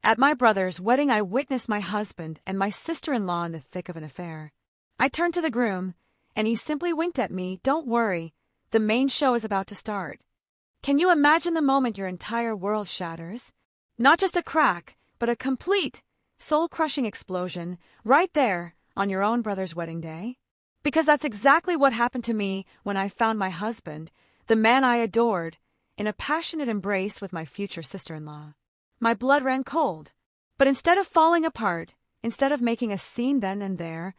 At my brother's wedding, I witnessed my husband and my sister-in-law in the thick of an affair. I turned to the groom, and he simply winked at me. Don't worry, the main show is about to start. Can you imagine the moment your entire world shatters? Not just a crack, but a complete, soul-crushing explosion right there on your own brother's wedding day? Because that's exactly what happened to me when I found my husband, the man I adored, in a passionate embrace with my future sister-in-law. My blood ran cold. But instead of falling apart, instead of making a scene then and there,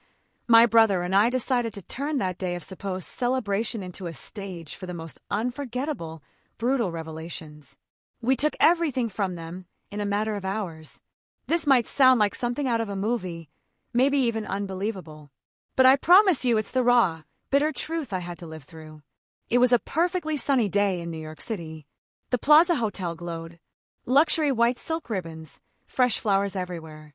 my brother and I decided to turn that day of supposed celebration into a stage for the most unforgettable, brutal revelations. We took everything from them in a matter of hours. This might sound like something out of a movie, maybe even unbelievable. But I promise you it's the raw, bitter truth I had to live through. It was a perfectly sunny day in New York City. The Plaza Hotel glowed. Luxury white silk ribbons, fresh flowers everywhere.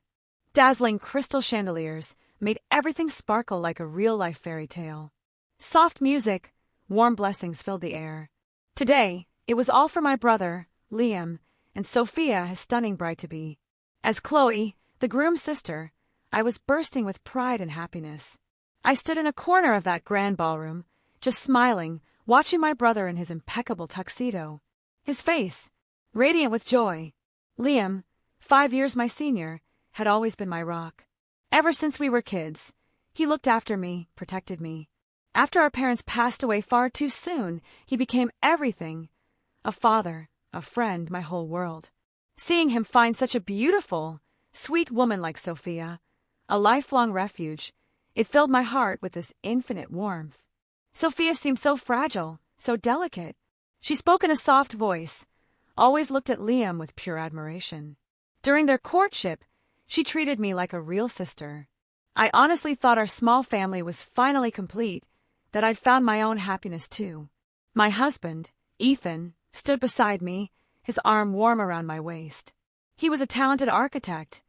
Dazzling crystal chandeliers made everything sparkle like a real-life fairy tale. Soft music, warm blessings filled the air. Today, it was all for my brother, Liam, and Sophia, his stunning bride-to-be. As Chloe, the groom's sister, I was bursting with pride and happiness. I stood in a corner of that grand ballroom, just smiling, watching my brother in his impeccable tuxedo. His face, radiant with joy. Liam, 5 years my senior, had always been my rock. Ever since we were kids, he looked after me, protected me. After our parents passed away far too soon, he became everything. A father, a friend, my whole world. Seeing him find such a beautiful, sweet woman like Sophia, a lifelong refuge, it filled my heart with this infinite warmth. Sophia seemed so fragile, so delicate. She spoke in a soft voice, always looked at Liam with pure admiration. During their courtship, she treated me like a real sister. I honestly thought our small family was finally complete, that I'd found my own happiness too. My husband, Ethan, stood beside me, his arm warm around my waist. He was a talented architect,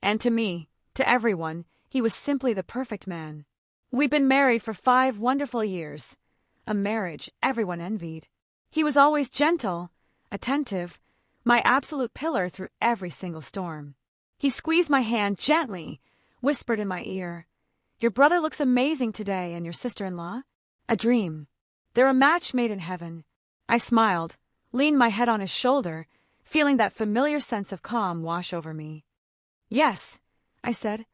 and to me, to everyone, he was simply the perfect man. We'd been married for 5 wonderful years, a marriage everyone envied. He was always gentle, attentive, my absolute pillar through every single storm. He squeezed my hand gently, whispered in my ear, "Your brother looks amazing today, and your sister-in-law? A dream. They're a match made in heaven." I smiled, leaned my head on his shoulder, feeling that familiar sense of calm wash over me. "Yes," I said.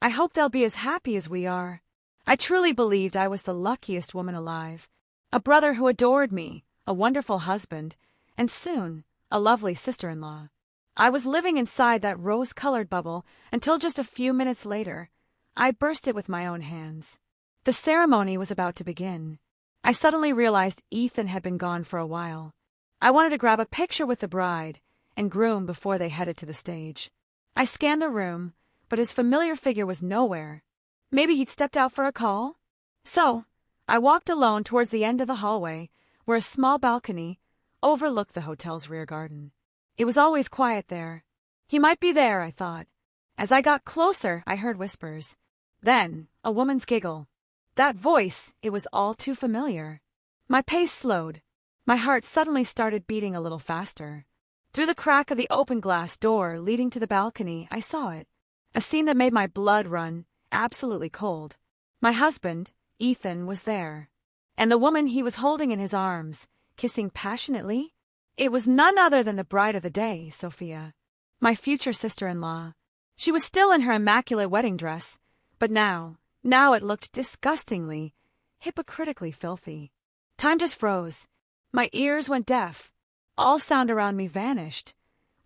"I hope they'll be as happy as we are." I truly believed I was the luckiest woman alive. A brother who adored me, a wonderful husband, and soon, a lovely sister-in-law. I was living inside that rose-colored bubble until just a few minutes later, I burst it with my own hands. The ceremony was about to begin. I suddenly realized Ethan had been gone for a while. I wanted to grab a picture with the bride and groom before they headed to the stage. I scanned the room, but his familiar figure was nowhere. Maybe he'd stepped out for a call? So, I walked alone towards the end of the hallway, where a small balcony overlooked the hotel's rear garden. It was always quiet there. He might be there, I thought. As I got closer, I heard whispers. Then, a woman's giggle. That voice, it was all too familiar. My pace slowed. My heart suddenly started beating a little faster. Through the crack of the open glass door leading to the balcony, I saw it. A scene that made my blood run absolutely cold. My husband, Ethan, was there. And the woman he was holding in his arms, kissing passionately, it was none other than the bride of the day, Sophia, my future sister-in-law. She was still in her immaculate wedding dress, but now it looked disgustingly, hypocritically filthy. Time just froze. My ears went deaf. All sound around me vanished,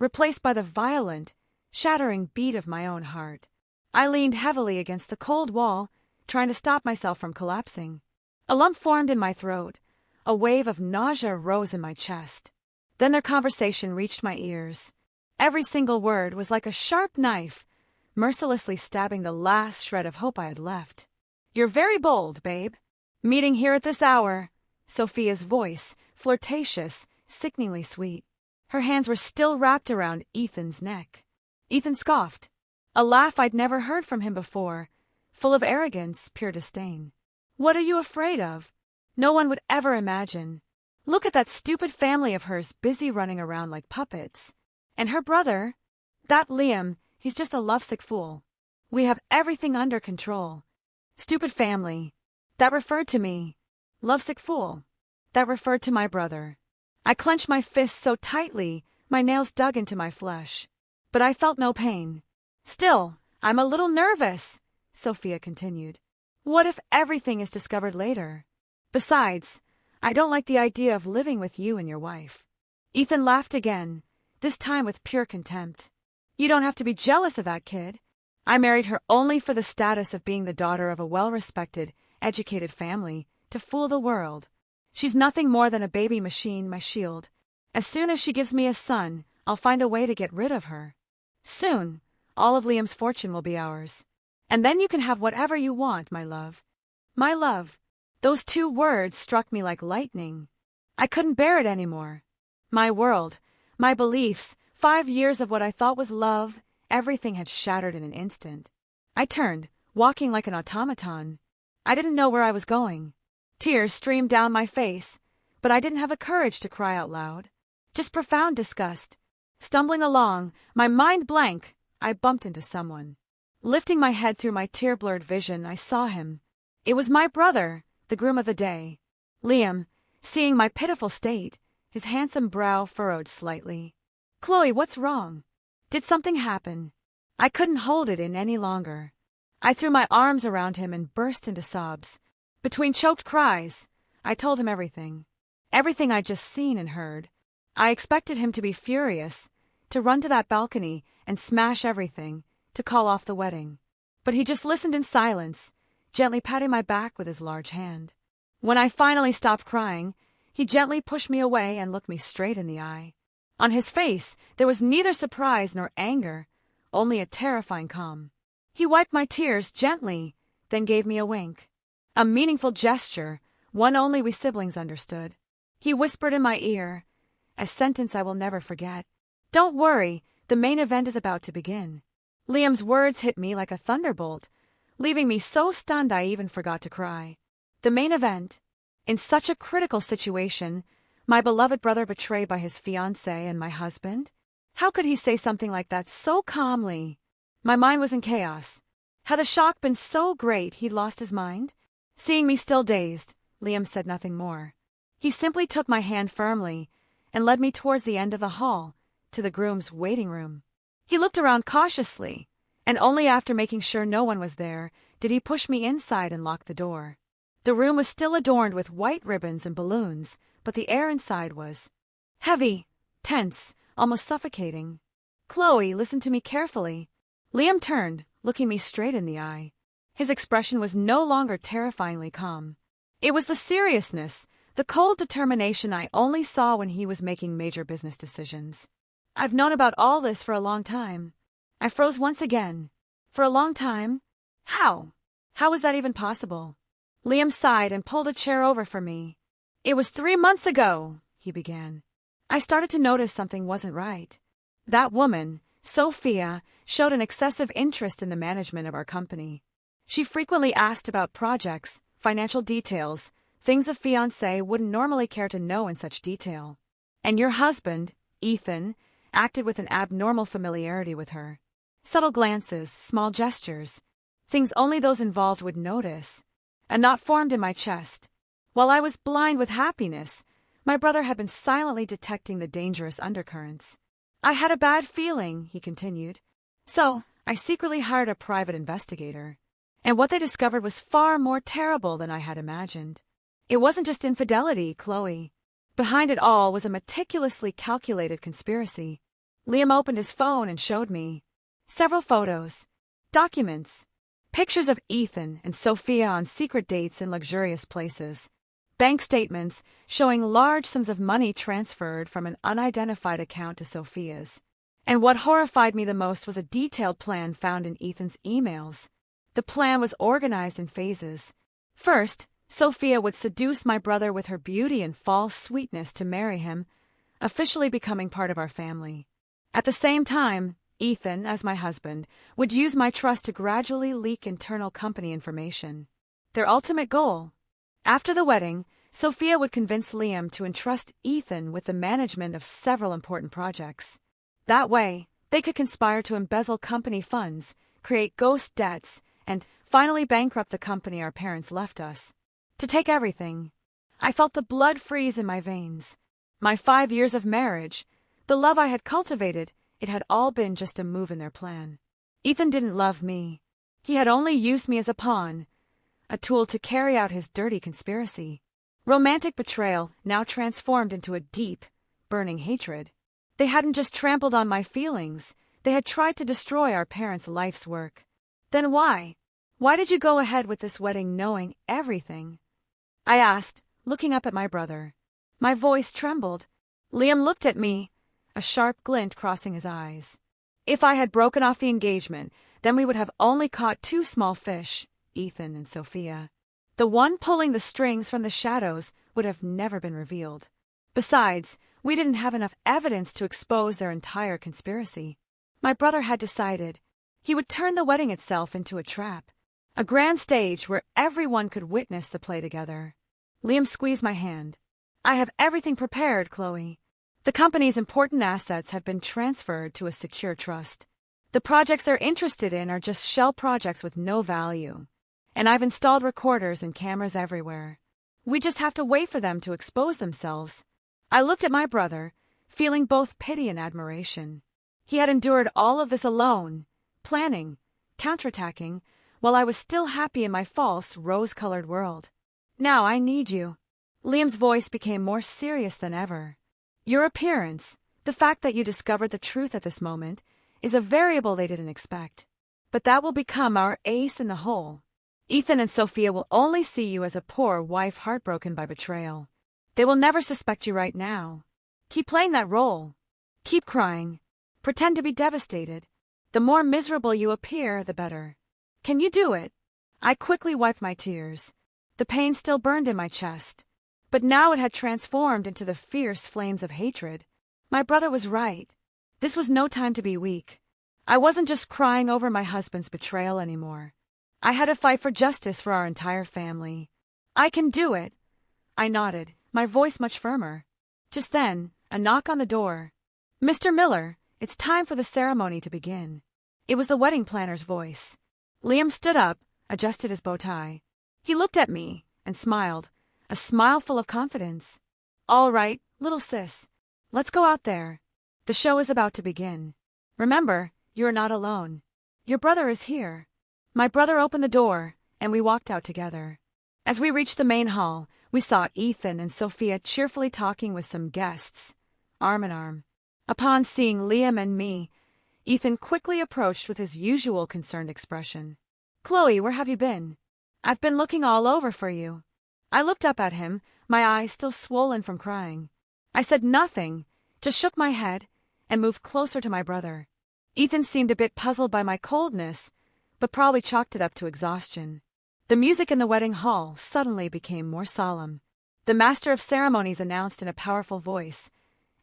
replaced by the violent, shattering beat of my own heart. I leaned heavily against the cold wall, trying to stop myself from collapsing. A lump formed in my throat. A wave of nausea rose in my chest. Then their conversation reached my ears. Every single word was like a sharp knife, mercilessly stabbing the last shred of hope I had left. "You're very bold, babe. Meeting here at this hour." Sophia's voice, flirtatious, sickeningly sweet. Her hands were still wrapped around Ethan's neck. Ethan scoffed. A laugh I'd never heard from him before, full of arrogance, pure disdain. "What are you afraid of? No one would ever imagine. Look at that stupid family of hers busy running around like puppets. And her brother, That Liam, he's just a lovesick fool. We have everything under control. Stupid family. That referred to me. Lovesick fool. That referred to my brother. I clenched my fists so tightly, my nails dug into my flesh. But I felt no pain. Still, I'm a little nervous, Sophia continued. What if everything is discovered later? Besides, I don't like the idea of living with you and your wife. Ethan laughed again, this time with pure contempt. You don't have to be jealous of that kid. I married her only for the status of being the daughter of a well-respected, educated family, to fool the world. She's nothing more than a baby machine, my shield. As soon as she gives me a son, I'll find a way to get rid of her. Soon, all of Liam's fortune will be ours. And then you can have whatever you want, my love. My love. Those 2 words struck me like lightning. I couldn't bear it anymore. My world, my beliefs, 5 years of what I thought was love, everything had shattered in an instant. I turned, walking like an automaton. I didn't know where I was going. Tears streamed down my face, but I didn't have the courage to cry out loud. Just profound disgust. Stumbling along, my mind blank, I bumped into someone. Lifting my head through my tear-blurred vision, I saw him. It was my brother, the groom of the day. Liam, seeing my pitiful state, his handsome brow furrowed slightly. Chloe, what's wrong? Did something happen? I couldn't hold it in any longer. I threw my arms around him and burst into sobs. Between choked cries, I told him everything. Everything I'd just seen and heard. I expected him to be furious, to run to that balcony and smash everything, to call off the wedding. But he just listened in silence, gently patting my back with his large hand. When I finally stopped crying, he gently pushed me away and looked me straight in the eye. On his face, there was neither surprise nor anger, only a terrifying calm. He wiped my tears gently, then gave me a wink. A meaningful gesture, one only we siblings understood. He whispered in my ear, a sentence I will never forget. Don't worry, the main event is about to begin. Liam's words hit me like a thunderbolt, leaving me so stunned I even forgot to cry. The main event? In such a critical situation, my beloved brother betrayed by his fiancée and my husband? How could he say something like that so calmly? My mind was in chaos. Had the shock been so great he'd lost his mind? Seeing me still dazed, Liam said nothing more. He simply took my hand firmly and led me towards the end of the hall, to the groom's waiting room. He looked around cautiously, and only after making sure no one was there did he push me inside and lock the door. The room was still adorned with white ribbons and balloons, but the air inside was heavy, tense, almost suffocating. Chloe, listen to me carefully. Liam turned, looking me straight in the eye. His expression was no longer terrifyingly calm. It was the seriousness, the cold determination I only saw when he was making major business decisions. I've known about all this for a long time. I froze once again. For a long time? How? How was that even possible? Liam sighed and pulled a chair over for me. It was 3 months ago, he began. I started to notice something wasn't right. That woman, Sophia, showed an excessive interest in the management of our company. She frequently asked about projects, financial details, things a fiancé wouldn't normally care to know in such detail. And your husband, Ethan, acted with an abnormal familiarity with her. Subtle glances, small gestures, things only those involved would notice. A knot formed in my chest. While I was blind with happiness, my brother had been silently detecting the dangerous undercurrents. I had a bad feeling, he continued. So, I secretly hired a private investigator. And what they discovered was far more terrible than I had imagined. It wasn't just infidelity, Chloe. Behind it all was a meticulously calculated conspiracy. Liam opened his phone and showed me several photos, documents, pictures of Ethan and Sophia on secret dates in luxurious places, bank statements showing large sums of money transferred from an unidentified account to Sophia's. And what horrified me the most was a detailed plan found in Ethan's emails. The plan was organized in phases. First, Sophia would seduce my brother with her beauty and false sweetness to marry him, officially becoming part of our family. At the same time, Ethan, as my husband, would use my trust to gradually leak internal company information. Their ultimate goal? After the wedding, Sophia would convince Liam to entrust Ethan with the management of several important projects. That way, They could conspire to embezzle company funds, create ghost debts, and finally bankrupt the company our parents left us. To take everything. I felt the blood freeze in my veins. My 5 years of marriage, the love I had cultivated, it had all been just a move in their plan. Ethan didn't love me. He had only used me as a pawn, a tool to carry out his dirty conspiracy. Romantic betrayal now transformed into a deep, burning hatred. They hadn't just trampled on my feelings, they had tried to destroy our parents' life's work. Then why? Why did you go ahead with this wedding knowing everything? I asked, looking up at my brother. My voice trembled. Liam looked at me, a sharp glint crossing his eyes. If I had broken off the engagement, then we would have only caught 2 small fish, Ethan and Sophia. The one pulling the strings from the shadows would have never been revealed. Besides, we didn't have enough evidence to expose their entire conspiracy. My brother had decided he would turn the wedding itself into a trap, a grand stage where everyone could witness the play together. Liam squeezed my hand. I have everything prepared, Chloe. The company's important assets have been transferred to a secure trust. The projects they're interested in are just shell projects with no value. And I've installed recorders and cameras everywhere. We just have to wait for them to expose themselves. I looked at my brother, feeling both pity and admiration. He had endured all of this alone, planning, counterattacking, while I was still happy in my false, rose-colored world. Now I need you. Liam's voice became more serious than ever. Your appearance, the fact that you discovered the truth at this moment, is a variable they didn't expect. But that will become our ace in the hole. Ethan and Sophia will only see you as a poor wife heartbroken by betrayal. They will never suspect you right now. Keep playing that role. Keep crying. Pretend to be devastated. The more miserable you appear, the better. Can you do it? I quickly wiped my tears. The pain still burned in my chest. But now it had transformed into the fierce flames of hatred. My brother was right. This was no time to be weak. I wasn't just crying over my husband's betrayal anymore. I had to fight for justice for our entire family. I can do it. I nodded, my voice much firmer. Just then, a knock on the door. Mr. Miller, it's time for the ceremony to begin. It was the wedding planner's voice. Liam stood up, adjusted his bow tie. He looked at me and smiled, a smile full of confidence. All right, little sis. Let's go out there. The show is about to begin. Remember, you're not alone. Your brother is here. My brother opened the door, and we walked out together. As we reached the main hall, we saw Ethan and Sophia cheerfully talking with some guests, arm in arm. Upon seeing Liam and me, Ethan quickly approached with his usual concerned expression. Chloe, where have you been? I've been looking all over for you. I looked up at him, my eyes still swollen from crying. I said nothing, just shook my head, and moved closer to my brother. Ethan seemed a bit puzzled by my coldness, but probably chalked it up to exhaustion. The music in the wedding hall suddenly became more solemn. The master of ceremonies announced in a powerful voice,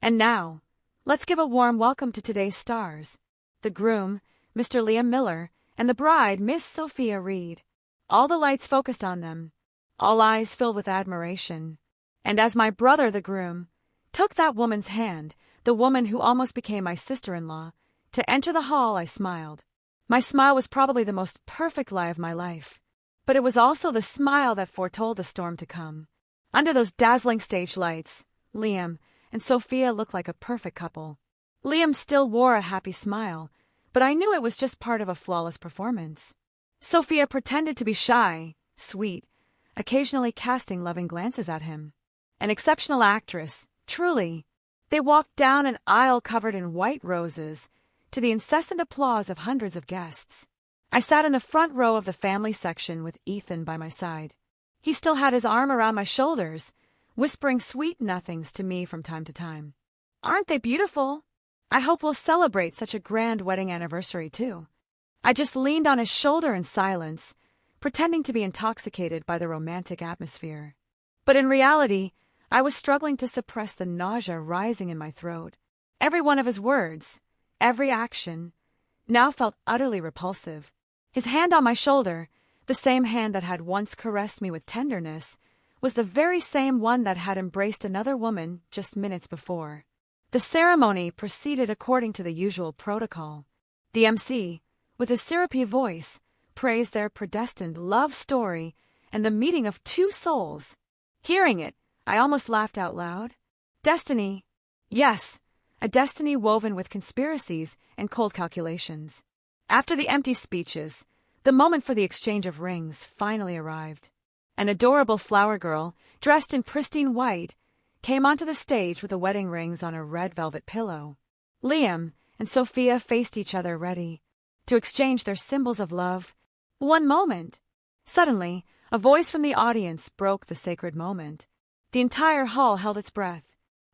And now, let's give a warm welcome to today's stars. The groom, Mr. Liam Miller, and the bride, Miss Sophia Reed. All the lights focused on them, all eyes filled with admiration. And as my brother, the groom, took that woman's hand, the woman who almost became my sister-in-law, to enter the hall, I smiled. My smile was probably the most perfect lie of my life, but it was also the smile that foretold the storm to come. Under those dazzling stage lights, Liam and Sophia looked like a perfect couple. Liam still wore a happy smile, but I knew it was just part of a flawless performance. Sophia pretended to be shy, sweet, occasionally casting loving glances at him. An exceptional actress, truly. They walked down an aisle covered in white roses, to the incessant applause of hundreds of guests. I sat in the front row of the family section with Ethan by my side. He still had his arm around my shoulders, whispering sweet nothings to me from time to time. Aren't they beautiful? I hope we'll celebrate such a grand wedding anniversary, too. I just leaned on his shoulder in silence, pretending to be intoxicated by the romantic atmosphere. But in reality, I was struggling to suppress the nausea rising in my throat. Every one of his words, every action, now felt utterly repulsive. His hand on my shoulder, the same hand that had once caressed me with tenderness, was the very same one that had embraced another woman just minutes before. The ceremony proceeded according to the usual protocol. The MC, with a syrupy voice, praised their predestined love story and the meeting of two souls. Hearing it, I almost laughed out loud. Destiny. Yes, a destiny woven with conspiracies and cold calculations. After the empty speeches, the moment for the exchange of rings finally arrived. An adorable flower girl, dressed in pristine white, came onto the stage with the wedding rings on a red velvet pillow. Liam and Sophia faced each other ready to exchange their symbols of love. One moment. Suddenly, a voice from the audience broke the sacred moment. The entire hall held its breath.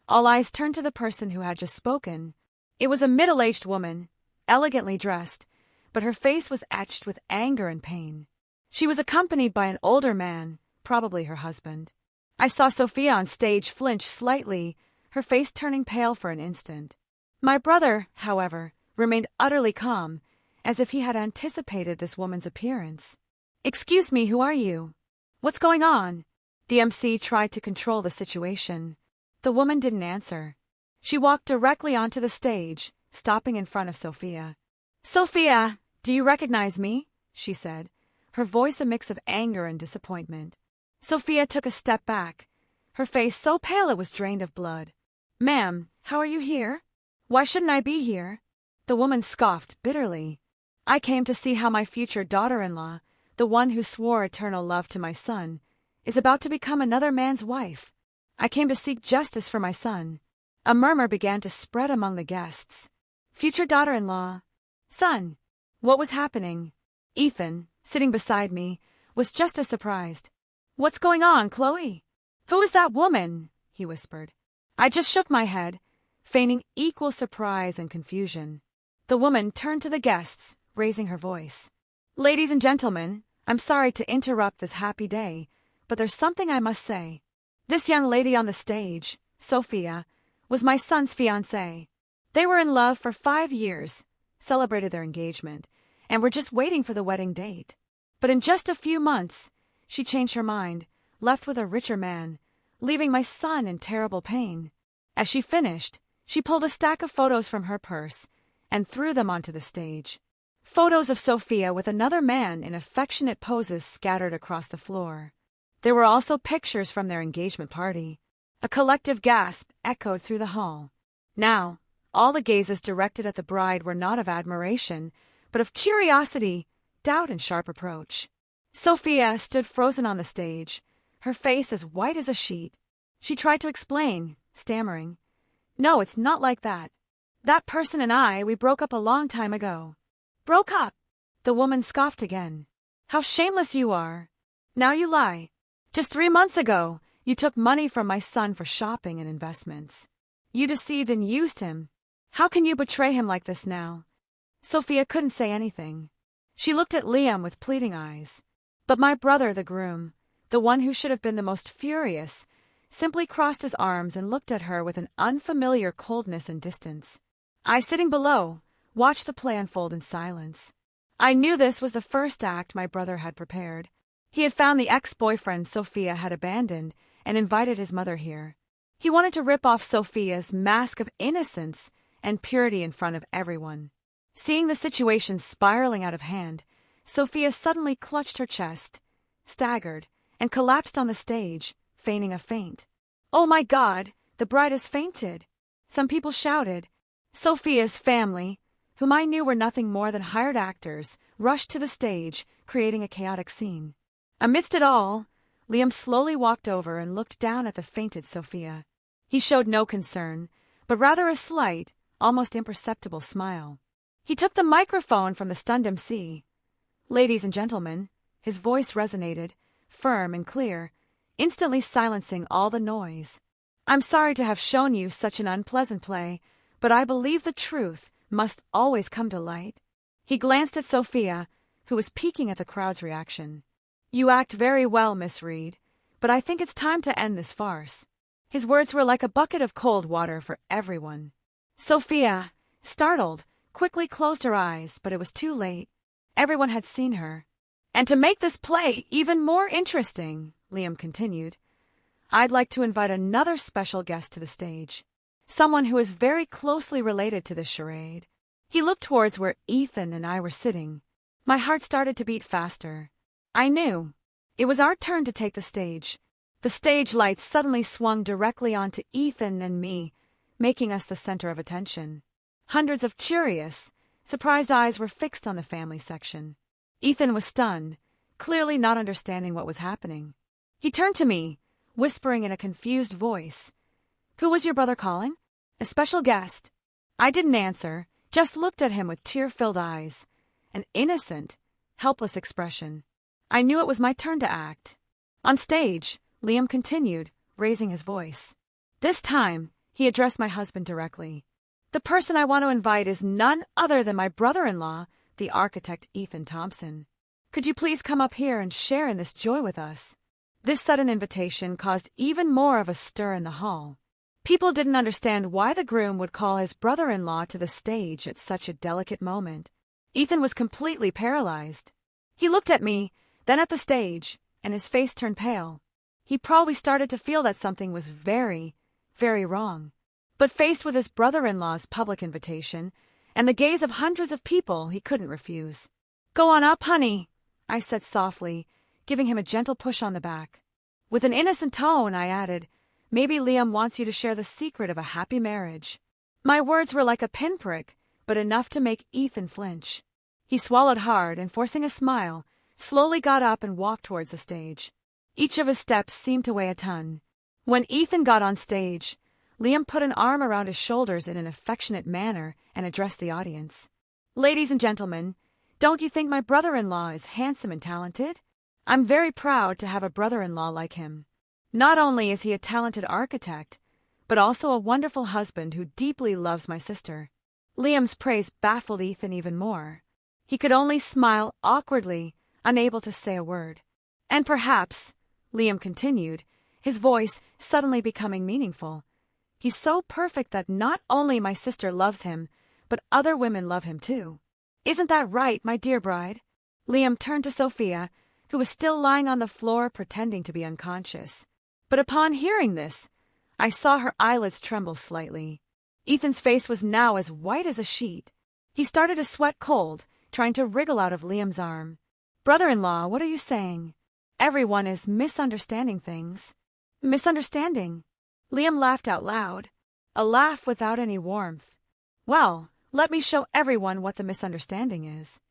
All eyes turned to the person who had just spoken. It was a middle-aged woman, elegantly dressed, but her face was etched with anger and pain. She was accompanied by an older man, probably her husband. I saw Sophia on stage flinch slightly, her face turning pale for an instant. My brother, however, remained utterly calm, as if he had anticipated this woman's appearance. "Excuse me, who are you? What's going on?" The MC tried to control the situation. The woman didn't answer. She walked directly onto the stage, stopping in front of Sophia. "Sophia, do you recognize me?" she said, her voice a mix of anger and disappointment. Sophia took a step back, her face so pale it was drained of blood. "Ma'am, how are you here? Why shouldn't I be here?" The woman scoffed bitterly. "I came to see how my future daughter-in-law, the one who swore eternal love to my son, is about to become another man's wife. I came to seek justice for my son." A murmur began to spread among the guests. Future daughter-in-law. Son. What was happening? Ethan, sitting beside me, was just as surprised. "What's going on, Chloe? Who is that woman?" he whispered. I just shook my head, feigning equal surprise and confusion. The woman turned to the guests, raising her voice. "Ladies and gentlemen, I'm sorry to interrupt this happy day, but there's something I must say. This young lady on the stage, Sophia, was my son's fiancée. They were in love for 5 years, celebrated their engagement, and were just waiting for the wedding date. But in just a few months, she changed her mind, left with a richer man, leaving my son in terrible pain. As she finished, she pulled a stack of photos from her purse and threw them onto the stage. Photos of Sophia with another man in affectionate poses scattered across the floor. There were also pictures from their engagement party. A collective gasp echoed through the hall. Now, all the gazes directed at the bride were not of admiration, but of curiosity, doubt, and sharp reproach. Sophia stood frozen on the stage, her face as white as a sheet. She tried to explain, stammering, "No, it's not like that. That person and I, we broke up a long time ago." "Broke up?" The woman scoffed again. "How shameless you are. Now you lie. Just 3 months ago, you took money from my son for shopping and investments. You deceived and used him. How can you betray him like this now?" Sophia couldn't say anything. She looked at Liam with pleading eyes. But my brother, the groom, the one who should have been the most furious, simply crossed his arms and looked at her with an unfamiliar coldness and distance. I, sitting below, watched the play unfold in silence. I knew this was the first act my brother had prepared. He had found the ex-boyfriend Sophia had abandoned and invited his mother here. He wanted to rip off Sophia's mask of innocence and purity in front of everyone. Seeing the situation spiraling out of hand, Sophia suddenly clutched her chest, staggered, and collapsed on the stage, feigning a faint. "Oh my God, the bride has fainted!" Some people shouted. Sophia's family, whom I knew were nothing more than hired actors, rushed to the stage, creating a chaotic scene. Amidst it all, Liam slowly walked over and looked down at the fainted Sophia. He showed no concern, but rather a slight, almost imperceptible smile. He took the microphone from the stunned MC. "Ladies and gentlemen," his voice resonated, firm and clear, instantly silencing all the noise. "I'm sorry to have shown you such an unpleasant play, but I believe the truth must always come to light." He glanced at Sophia, who was peeking at the crowd's reaction. "You act very well, Miss Reed, but I think it's time to end this farce." His words were like a bucket of cold water for everyone. Sophia, startled, quickly closed her eyes, but it was too late. Everyone had seen her. "And to make this play even more interesting," Liam continued, "I'd like to invite another special guest to the stage." someone who is very closely related to this charade. He looked towards where Ethan and I were sitting. My heart started to beat faster. I knew. It was our turn to take the stage. The stage lights suddenly swung directly onto Ethan and me, making us the center of attention. Hundreds of curious, surprised eyes were fixed on the family section. Ethan was stunned, clearly not understanding what was happening. He turned to me, whispering in a confused voice, "Who was your brother calling? A special guest?" I didn't answer, just looked at him with tear-filled eyes, an innocent, helpless expression. I knew it was my turn to act. On stage, Liam continued, raising his voice. This time, he addressed my husband directly. "The person I want to invite is none other than my brother-in-law, the architect Ethan Thompson. Could you please come up here and share in this joy with us?" This sudden invitation caused even more of a stir in the hall. People didn't understand why the groom would call his brother-in-law to the stage at such a delicate moment. Ethan was completely paralyzed. He looked at me, then at the stage, and his face turned pale. He probably started to feel that something was very, very wrong. But faced with his brother-in-law's public invitation and the gaze of hundreds of people, he couldn't refuse. "Go on up, honey," I said softly, giving him a gentle push on the back. With an innocent tone, I added, "Maybe Liam wants you to share the secret of a happy marriage." My words were like a pinprick, but enough to make Ethan flinch. He swallowed hard and, forcing a smile, slowly got up and walked towards the stage. Each of his steps seemed to weigh a ton. When Ethan got on stage, Liam put an arm around his shoulders in an affectionate manner and addressed the audience. "Ladies and gentlemen, don't you think my brother-in-law is handsome and talented? I'm very proud to have a brother-in-law like him. Not only is he a talented architect, but also a wonderful husband who deeply loves my sister." Liam's praise baffled Ethan even more. He could only smile awkwardly, unable to say a word. "And perhaps," Liam continued, his voice suddenly becoming meaningful, "he's so perfect that not only my sister loves him, but other women love him too. Isn't that right, my dear bride?" Liam turned to Sophia, who was still lying on the floor pretending to be unconscious. But upon hearing this, I saw her eyelids tremble slightly. Ethan's face was now as white as a sheet. He started to sweat cold, trying to wriggle out of Liam's arm. "Brother-in-law, what are you saying? Everyone is misunderstanding things." "Misunderstanding?" Liam laughed out loud, a laugh without any warmth. "Well, let me show everyone what the misunderstanding is."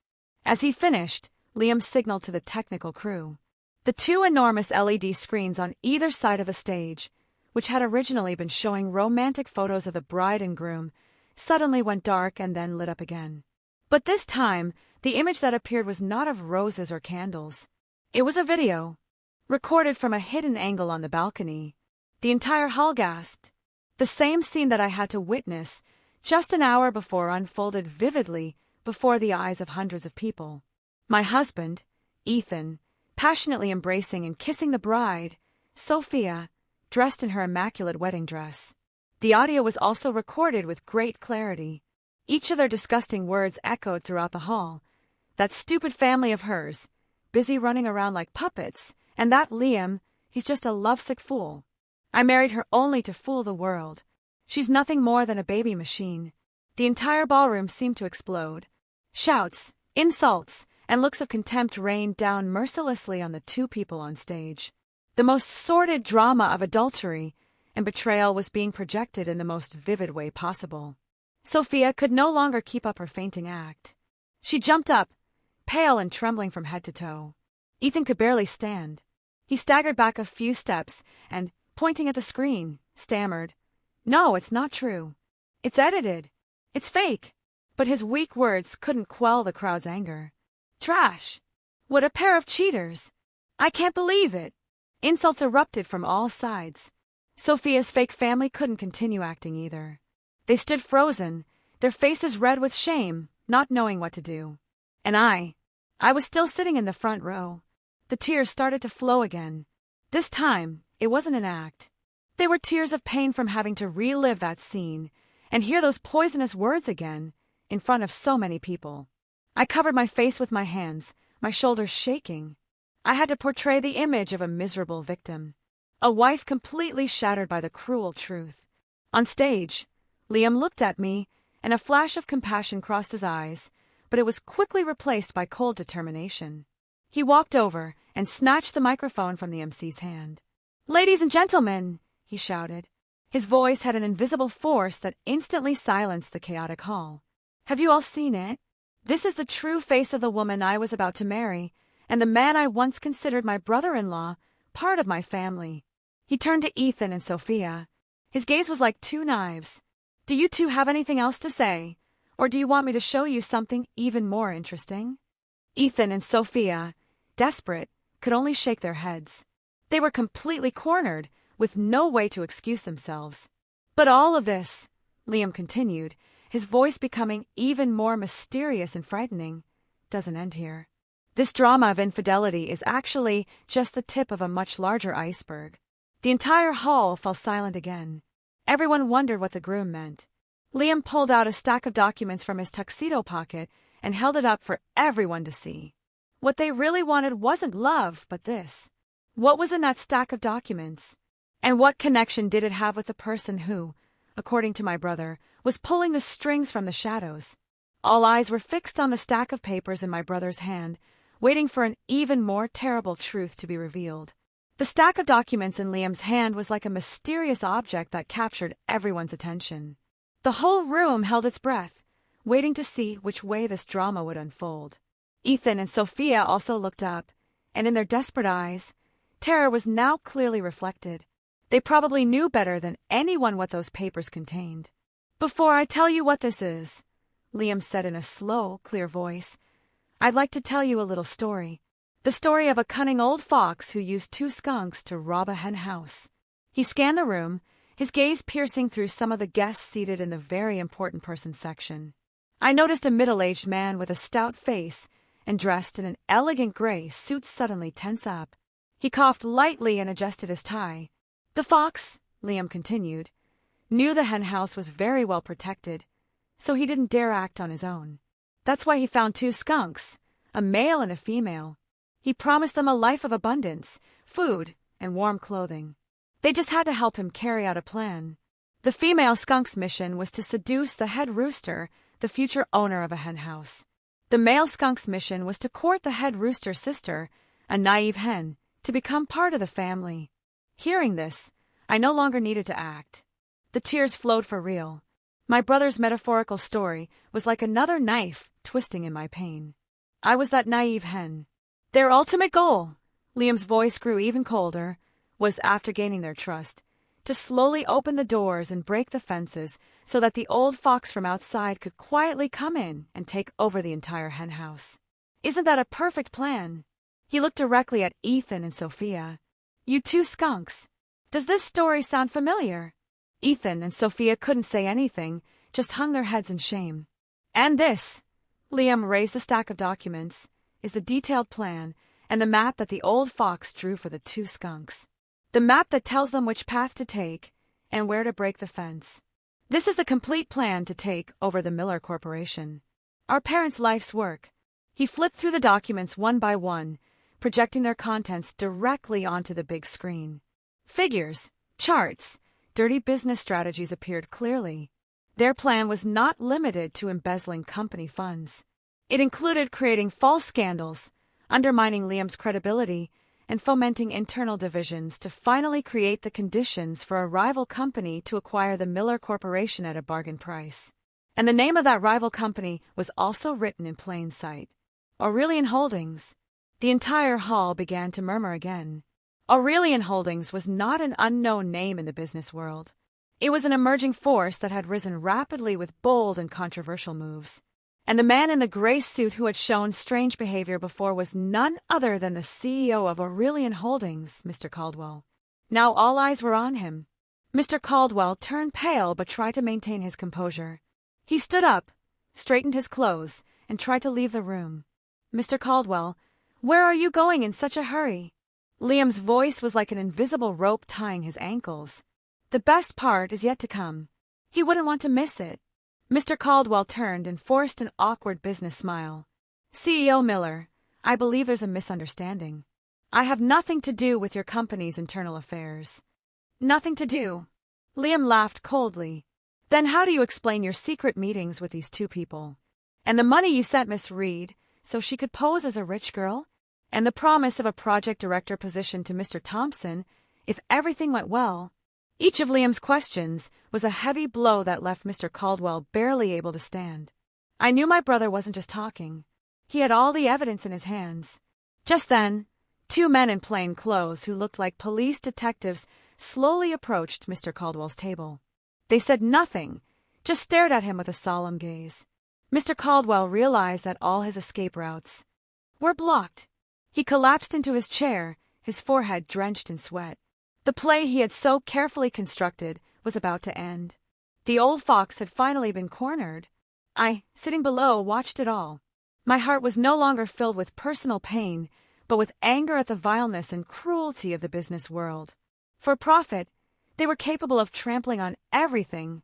As he finished, Liam signaled to the technical crew. The two enormous LED screens on either side of the stage, which had originally been showing romantic photos of the bride and groom, suddenly went dark and then lit up again. But this time, the image that appeared was not of roses or candles. It was a video, recorded from a hidden angle on the balcony. The entire hall gasped. The same scene that I had to witness just an hour before unfolded vividly before the eyes of hundreds of people. My husband, Ethan, passionately embracing and kissing the bride, Sophia, dressed in her immaculate wedding dress. The audio was also recorded with great clarity. Each of their disgusting words echoed throughout the hall. "That stupid family of hers, busy running around like puppets, and that Liam, he's just a lovesick fool. I married her only to fool the world. She's nothing more than a baby machine." The entire ballroom seemed to explode. Shouts, insults, and looks of contempt rained down mercilessly on the two people on stage. The most sordid drama of adultery and betrayal was being projected in the most vivid way possible. Sophia could no longer keep up her fainting act. She jumped up, pale and trembling from head to toe. Ethan could barely stand. He staggered back a few steps and, pointing at the screen, stammered, "No, it's not true. It's edited. It's fake." But his weak words couldn't quell the crowd's anger. "Trash! What a pair of cheaters! I can't believe it!" Insults erupted from all sides. Sophia's fake family couldn't continue acting either. They stood frozen, their faces red with shame, not knowing what to do. And I was still sitting in the front row. The tears started to flow again. This time, it wasn't an act. They were tears of pain from having to relive that scene and hear those poisonous words again in front of so many people. I covered my face with my hands, my shoulders shaking. I had to portray the image of a miserable victim, a wife completely shattered by the cruel truth, On stage, Liam looked at me, and a flash of compassion crossed his eyes, but it was quickly replaced by cold determination. He walked over and snatched the microphone from the MC's hand. "Ladies and gentlemen," he shouted. His voice had an invisible force that instantly silenced the chaotic hall. "Have you all seen it? This is the true face of the woman I was about to marry, and the man I once considered my brother-in-law, part of my family." He turned to Ethan and Sophia. His gaze was like two knives. "Do you two have anything else to say, or do you want me to show you something even more interesting?" Ethan and Sophia, desperate, could only shake their heads. They were completely cornered, with no way to excuse themselves. "But all of this," Liam continued, his voice becoming even more mysterious and frightening, "doesn't end here. This drama of infidelity is actually just the tip of a much larger iceberg." The entire hall fell silent again. Everyone wondered what the groom meant. Liam pulled out a stack of documents from his tuxedo pocket and held it up for everyone to see. What they really wanted wasn't love, but this. What was in that stack of documents? And what connection did it have with the person who, according to my brother, was pulling the strings from the shadows? All eyes were fixed on the stack of papers in my brother's hand, waiting for an even more terrible truth to be revealed. The stack of documents in Liam's hand was like a mysterious object that captured everyone's attention. The whole room held its breath, waiting to see which way this drama would unfold. Ethan and Sophia also looked up, and in their desperate eyes, terror was now clearly reflected. They probably knew better than anyone what those papers contained. "Before I tell you what this is," Liam said in a slow, clear voice, "I'd like to tell you a little story. The story of a cunning old fox who used two skunks to rob a hen house." He scanned the room, his gaze piercing through some of the guests seated in the very important person section. I noticed a middle-aged man with a stout face and dressed in an elegant gray suit suddenly tense up. He coughed lightly and adjusted his tie. "The fox," Liam continued, "knew the hen house was very well protected, so he didn't dare act on his own. That's why he found two skunks, a male and a female. He promised them a life of abundance, food, and warm clothing. They just had to help him carry out a plan. The female skunk's mission was to seduce the head rooster, the future owner of a hen house. The male skunk's mission was to court the head rooster's sister, a naive hen, to become part of the family." Hearing this, I no longer needed to act. The tears flowed for real. My brother's metaphorical story was like another knife twisting in my pain. I was that naive hen. Their ultimate goal, Liam's voice grew even colder, was, after gaining their trust, to slowly open the doors and break the fences so that the old fox from outside could quietly come in and take over the entire hen house. Isn't that a perfect plan? He looked directly at Ethan and Sophia. "You two skunks. Does this story sound familiar?" Ethan and Sophia couldn't say anything, just hung their heads in shame. "And this," Liam raised the stack of documents, "is the detailed plan and the map that the old fox drew for the two skunks. The map that tells them which path to take and where to break the fence. This is the complete plan to take over the Miller Corporation. Our parents' life's work." He flipped through the documents one by one, projecting their contents directly onto the big screen. Figures, charts, dirty business strategies appeared clearly. Their plan was not limited to embezzling company funds. It included creating false scandals, undermining Liam's credibility, and fomenting internal divisions to finally create the conditions for a rival company to acquire the Miller Corporation at a bargain price. And the name of that rival company was also written in plain sight. Aurelian Holdings. The entire hall began to murmur again. Aurelian Holdings was not an unknown name in the business world. It was an emerging force that had risen rapidly with bold and controversial moves. And the man in the gray suit who had shown strange behavior before was none other than the CEO of Aurelian Holdings, Mr. Caldwell. Now all eyes were on him. Mr. Caldwell turned pale but tried to maintain his composure. He stood up, straightened his clothes, and tried to leave the room. "Mr. Caldwell, where are you going in such a hurry?" Liam's voice was like an invisible rope tying his ankles. The best part is yet to come. He wouldn't want to miss it. Mr. Caldwell turned and forced an awkward business smile. "CEO Miller, I believe there's a misunderstanding. I have nothing to do with your company's internal affairs." "Nothing to do?" Liam laughed coldly. Then how do you explain your secret meetings with these two people? And the money you sent Miss Reed so she could pose as a rich girl? And the promise of a project director position to Mr. Thompson if everything went well? Each of Liam's questions was a heavy blow that left Mr. Caldwell barely able to stand. I knew my brother wasn't just talking. He had all the evidence in his hands. Just then, two men in plain clothes who looked like police detectives slowly approached Mr. Caldwell's table. They said nothing, just stared at him with a solemn gaze. Mr. Caldwell realized that all his escape routes were blocked. He collapsed into his chair, his forehead drenched in sweat. The play he had so carefully constructed was about to end. The old fox had finally been cornered. I, sitting below, watched it all. My heart was no longer filled with personal pain, but with anger at the vileness and cruelty of the business world. For profit, they were capable of trampling on everything: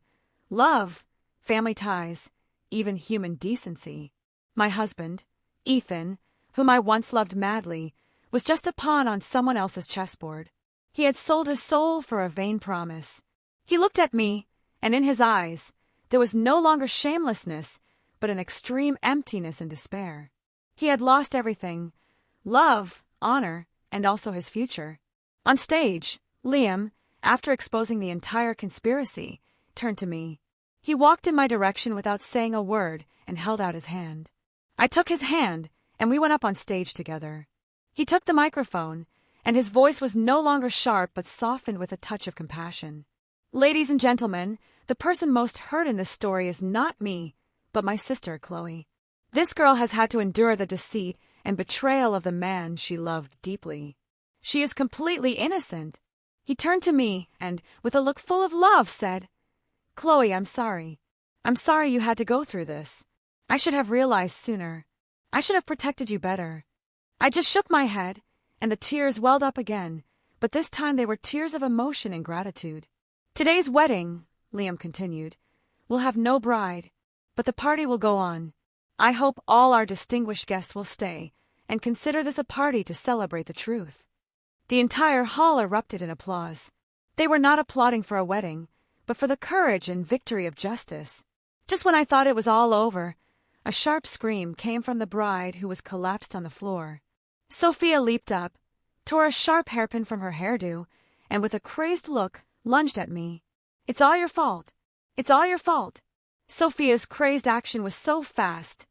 love, family ties, even human decency. My husband, Ethan, whom I once loved madly, was just a pawn on someone else's chessboard. He had sold his soul for a vain promise. He looked at me, and in his eyes there was no longer shamelessness, but an extreme emptiness and despair. He had lost everything: love, honor, and also his future. On stage, Liam, after exposing the entire conspiracy, turned to me. He walked in my direction without saying a word and held out his hand. I took his hand, and we went up on stage together. He took the microphone, and his voice was no longer sharp but softened with a touch of compassion. Ladies and gentlemen, the person most hurt in this story is not me, but my sister, Chloe. This girl has had to endure the deceit and betrayal of the man she loved deeply. She is completely innocent. He turned to me and, with a look full of love, said, "Chloe, I'm sorry. I'm sorry you had to go through this. I should have realized sooner. I should have protected you better." I just shook my head, and the tears welled up again, but this time they were tears of emotion and gratitude. "Today's wedding," Liam continued, "will have no bride, but the party will go on. I hope all our distinguished guests will stay and consider this a party to celebrate the truth." The entire hall erupted in applause. They were not applauding for a wedding, but for the courage and victory of justice. Just when I thought it was all over, a sharp scream came from the bride, who was collapsed on the floor. Sophia leaped up, tore a sharp hairpin from her hairdo, and with a crazed look lunged at me. "It's all your fault. It's all your fault." Sophia's crazed action was so fast,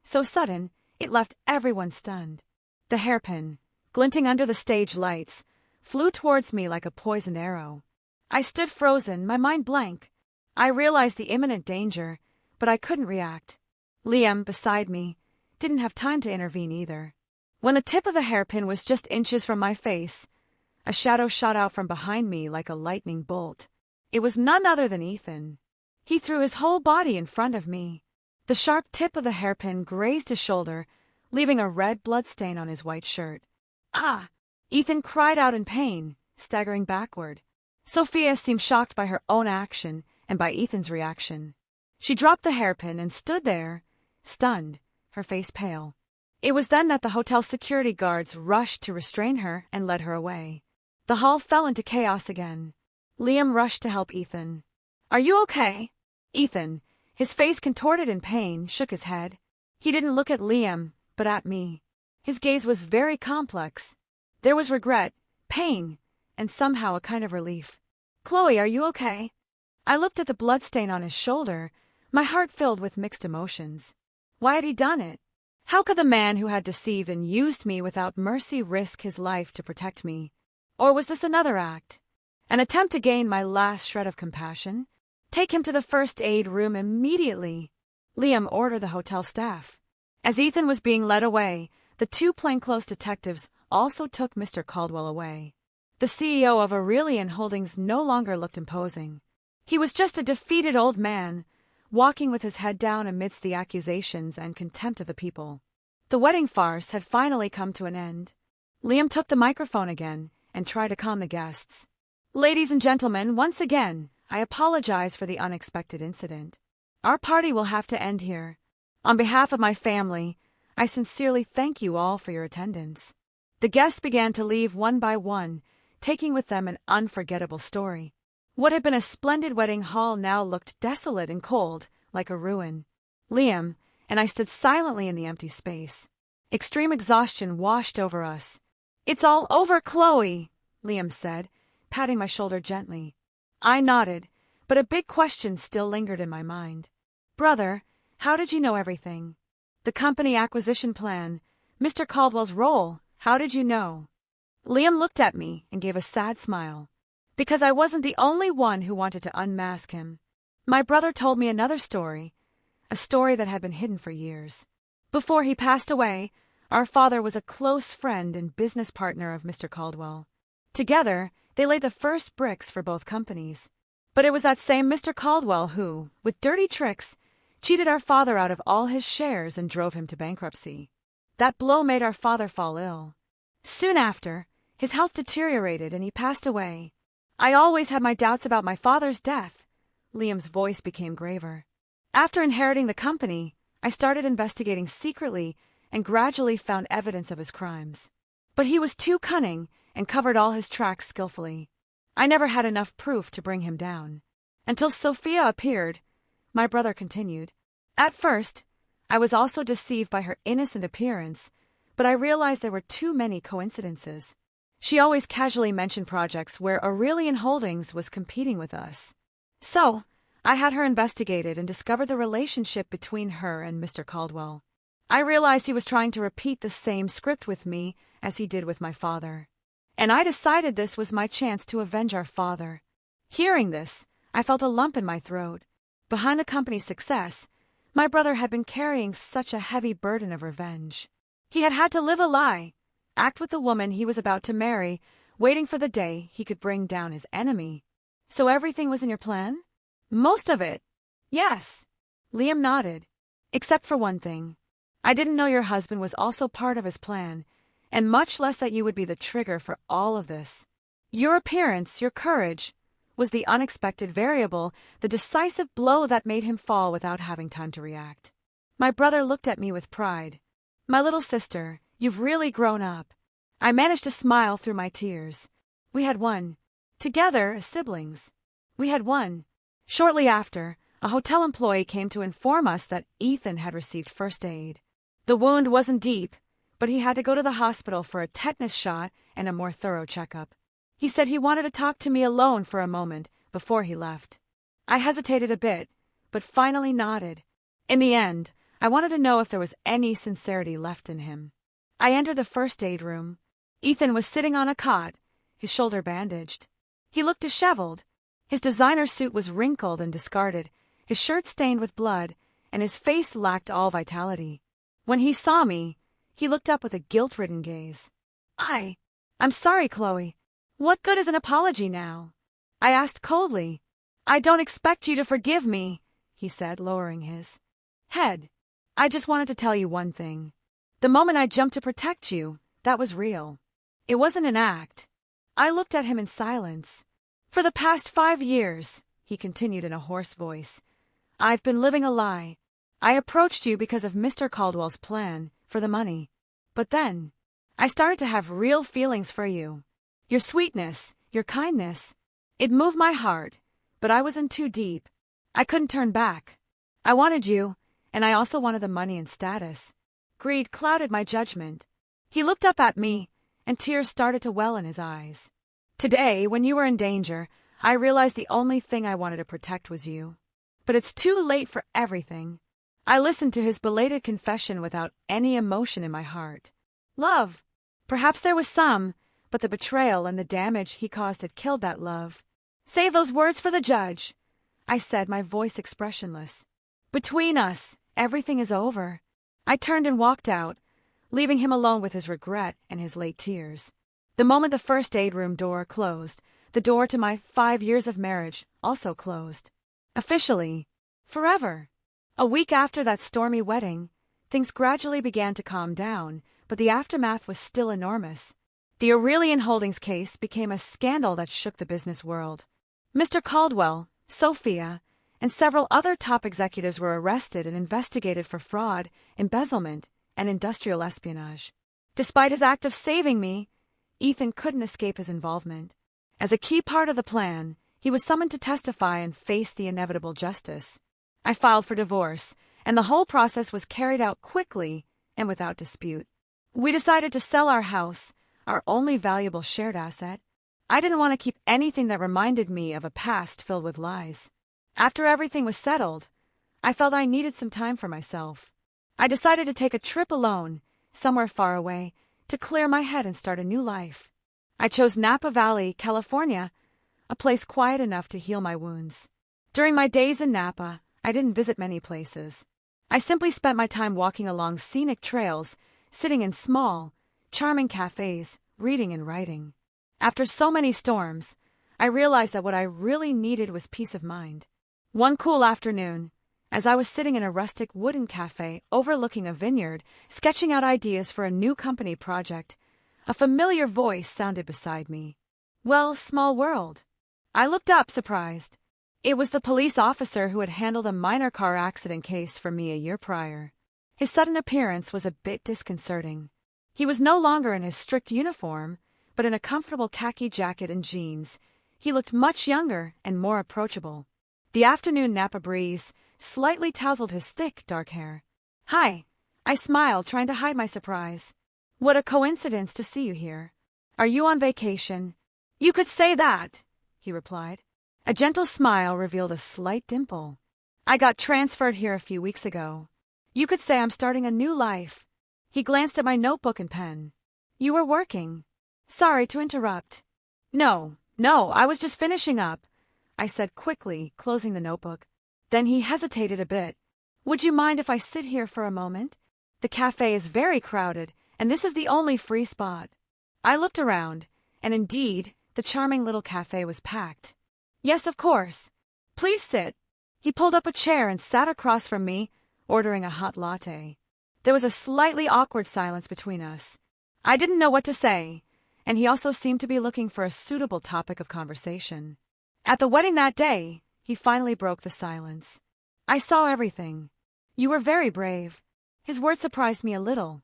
so sudden, it left everyone stunned. The hairpin, glinting under the stage lights, flew towards me like a poisoned arrow. I stood frozen, my mind blank. I realized the imminent danger, but I couldn't react. Liam, beside me, didn't have time to intervene either. When the tip of the hairpin was just inches from my face, a shadow shot out from behind me like a lightning bolt. It was none other than Ethan. He threw his whole body in front of me. The sharp tip of the hairpin grazed his shoulder, leaving a red bloodstain on his white shirt. "Ah!" Ethan cried out in pain, staggering backward. Sophia seemed shocked by her own action and by Ethan's reaction. She dropped the hairpin and stood there, stunned, her face pale. It was then that the hotel security guards rushed to restrain her and led her away. The hall fell into chaos again. Liam rushed to help Ethan. "Are you okay?" Ethan, his face contorted in pain, shook his head. He didn't look at Liam, but at me. His gaze was very complex. There was regret, pain, and somehow a kind of relief. "Chloe, are you okay?" I looked at the bloodstain on his shoulder, my heart filled with mixed emotions. Why had he done it? How could the man who had deceived and used me without mercy risk his life to protect me? Or was this another act? An attempt to gain my last shred of compassion? "Take him to the first aid room immediately," Liam ordered the hotel staff. As Ethan was being led away, the two plainclothes detectives also took Mr. Caldwell away. The CEO of Aurelian Holdings no longer looked imposing. He was just a defeated old man, walking with his head down amidst the accusations and contempt of the people. The wedding farce had finally come to an end. Liam took the microphone again and tried to calm the guests. "Ladies and gentlemen, once again, I apologize for the unexpected incident. Our party will have to end here. On behalf of my family, I sincerely thank you all for your attendance." The guests began to leave one by one, taking with them an unforgettable story. What had been a splendid wedding hall now looked desolate and cold, like a ruin. Liam and I stood silently in the empty space. Extreme exhaustion washed over us. "It's all over, Chloe," Liam said, patting my shoulder gently. I nodded, but a big question still lingered in my mind. "Brother, how did you know everything? The company acquisition plan, Mr. Caldwell's role, how did you know?" Liam looked at me and gave a sad smile. "Because I wasn't the only one who wanted to unmask him. My brother told me another story, a story that had been hidden for years. Before he passed away, our father was a close friend and business partner of Mr. Caldwell. Together, they laid the first bricks for both companies. But it was that same Mr. Caldwell who, with dirty tricks, cheated our father out of all his shares and drove him to bankruptcy. That blow made our father fall ill. Soon after, his health deteriorated and he passed away. I always had my doubts about my father's death." Liam's voice became graver. "After inheriting the company, I started investigating secretly and gradually found evidence of his crimes. But he was too cunning and covered all his tracks skillfully. I never had enough proof to bring him down. Until Sophia appeared," my brother continued. "At first, I was also deceived by her innocent appearance, but I realized there were too many coincidences. She always casually mentioned projects where Aurelian Holdings was competing with us. So, I had her investigated and discovered the relationship between her and Mr. Caldwell. I realized he was trying to repeat the same script with me as he did with my father. And I decided this was my chance to avenge our father. Hearing this, I felt a lump in my throat. Behind the company's success, my brother had been carrying such a heavy burden of revenge. He had had to live a lie, act with the woman he was about to marry, waiting for the day he could bring down his enemy. So everything was in your plan?" "Most of it. Yes." Liam nodded. "Except for one thing. I didn't know your husband was also part of his plan, and much less that you would be the trigger for all of this. Your appearance, your courage, was the unexpected variable, the decisive blow that made him fall without having time to react." My brother looked at me with pride. "My little sister, you've really grown up." I managed to smile through my tears. "We had won. Together as siblings. We had won." Shortly after, a hotel employee came to inform us that Ethan had received first aid. The wound wasn't deep, but he had to go to the hospital for a tetanus shot and a more thorough checkup. He said he wanted to talk to me alone for a moment before he left. I hesitated a bit, but finally nodded. In the end, I wanted to know if there was any sincerity left in him. I entered the first aid room. Ethan was sitting on a cot, his shoulder bandaged. He looked disheveled. His designer suit was wrinkled and discarded, his shirt stained with blood, and his face lacked all vitality. When he saw me, he looked up with a guilt-ridden gaze. I'm sorry, Chloe. What good is an apology now?" I asked coldly. "I don't expect you to forgive me," he said, lowering his head. "I just wanted to tell you one thing. The moment I jumped to protect you, that was real. It wasn't an act." I looked at him in silence. "For the past 5 years," he continued in a hoarse voice, "I've been living a lie. I approached you because of Mr. Caldwell's plan, for the money. But then, I started to have real feelings for you. Your sweetness, your kindness. It moved my heart, but I was in too deep. I couldn't turn back. I wanted you, and I also wanted the money and status. Greed clouded my judgment." He looked up at me, and tears started to well in his eyes. "Today, when you were in danger, I realized the only thing I wanted to protect was you. But it's too late for everything." I listened to his belated confession without any emotion in my heart. Love. Perhaps there was some, but the betrayal and the damage he caused had killed that love. "Save those words for the judge," I said, my voice expressionless. "Between us, everything is over." I turned and walked out, leaving him alone with his regret and his late tears. The moment the first aid room door closed, the door to my 5 years of marriage also closed. Officially. Forever. A week after that stormy wedding, things gradually began to calm down, but the aftermath was still enormous. The Aurelian Holdings case became a scandal that shook the business world. Mr. Caldwell, Sophia, and several other top executives were arrested and investigated for fraud, embezzlement, and industrial espionage. Despite his act of saving me, Ethan couldn't escape his involvement. As a key part of the plan, He was summoned to testify and face the inevitable justice. I filed for divorce, and the whole process was carried out quickly and without dispute. We decided to sell our house, our only valuable shared asset. I didn't want to keep anything that reminded me of a past filled with lies. After everything was settled, I felt I needed some time for myself. I decided to take a trip alone, somewhere far away, to clear my head and start a new life. I chose Napa Valley, California, a place quiet enough to heal my wounds. During my days in Napa, I didn't visit many places. I simply spent my time walking along scenic trails, sitting in small, charming cafes, reading and writing. After so many storms, I realized that what I really needed was peace of mind. One cool afternoon, as I was sitting in a rustic wooden cafe overlooking a vineyard, sketching out ideas for a new company project, a familiar voice sounded beside me. "Well, small world." I looked up, surprised. It was the police officer who had handled a minor car accident case for me a year prior. His sudden appearance was a bit disconcerting. He was no longer in his strict uniform, but in a comfortable khaki jacket and jeans. He looked much younger and more approachable. The afternoon Napa breeze slightly tousled his thick, dark hair. "Hi," I smiled, trying to hide my surprise. "What a coincidence to see you here. Are you on vacation?" "You could say that," he replied. A gentle smile revealed a slight dimple. "I got transferred here a few weeks ago. You could say I'm starting a new life." He glanced at my notebook and pen. "You were working." "Sorry to interrupt." No, I was just finishing up," I said quickly, closing the notebook. Then he hesitated a bit. "Would you mind if I sit here for a moment? The cafe is very crowded, and this is the only free spot." I looked around, and indeed, the charming little cafe was packed. "Yes, of course. Please sit." He pulled up a chair and sat across from me, ordering a hot latte. There was a slightly awkward silence between us. I didn't know what to say, and he also seemed to be looking for a suitable topic of conversation. At the wedding that day, he finally broke the silence. "I saw everything. You were very brave." His words surprised me a little.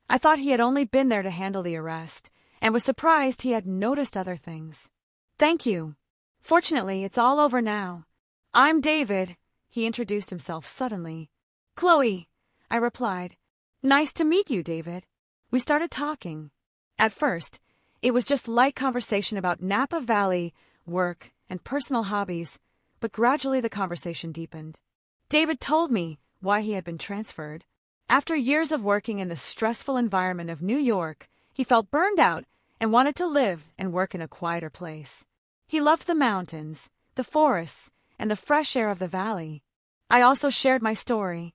I thought he had only been there to handle the arrest, and was surprised he had noticed other things. "Thank you. Fortunately, it's all over now. I'm David," he introduced himself suddenly. "Chloe," I replied. "Nice to meet you, David." We started talking. At first, it was just light conversation about Napa Valley, work, and personal hobbies, but gradually the conversation deepened. David told me why he had been transferred. After years of working in the stressful environment of New York, he felt burned out and wanted to live and work in a quieter place. He loved the mountains, the forests, and the fresh air of the valley. I also shared my story,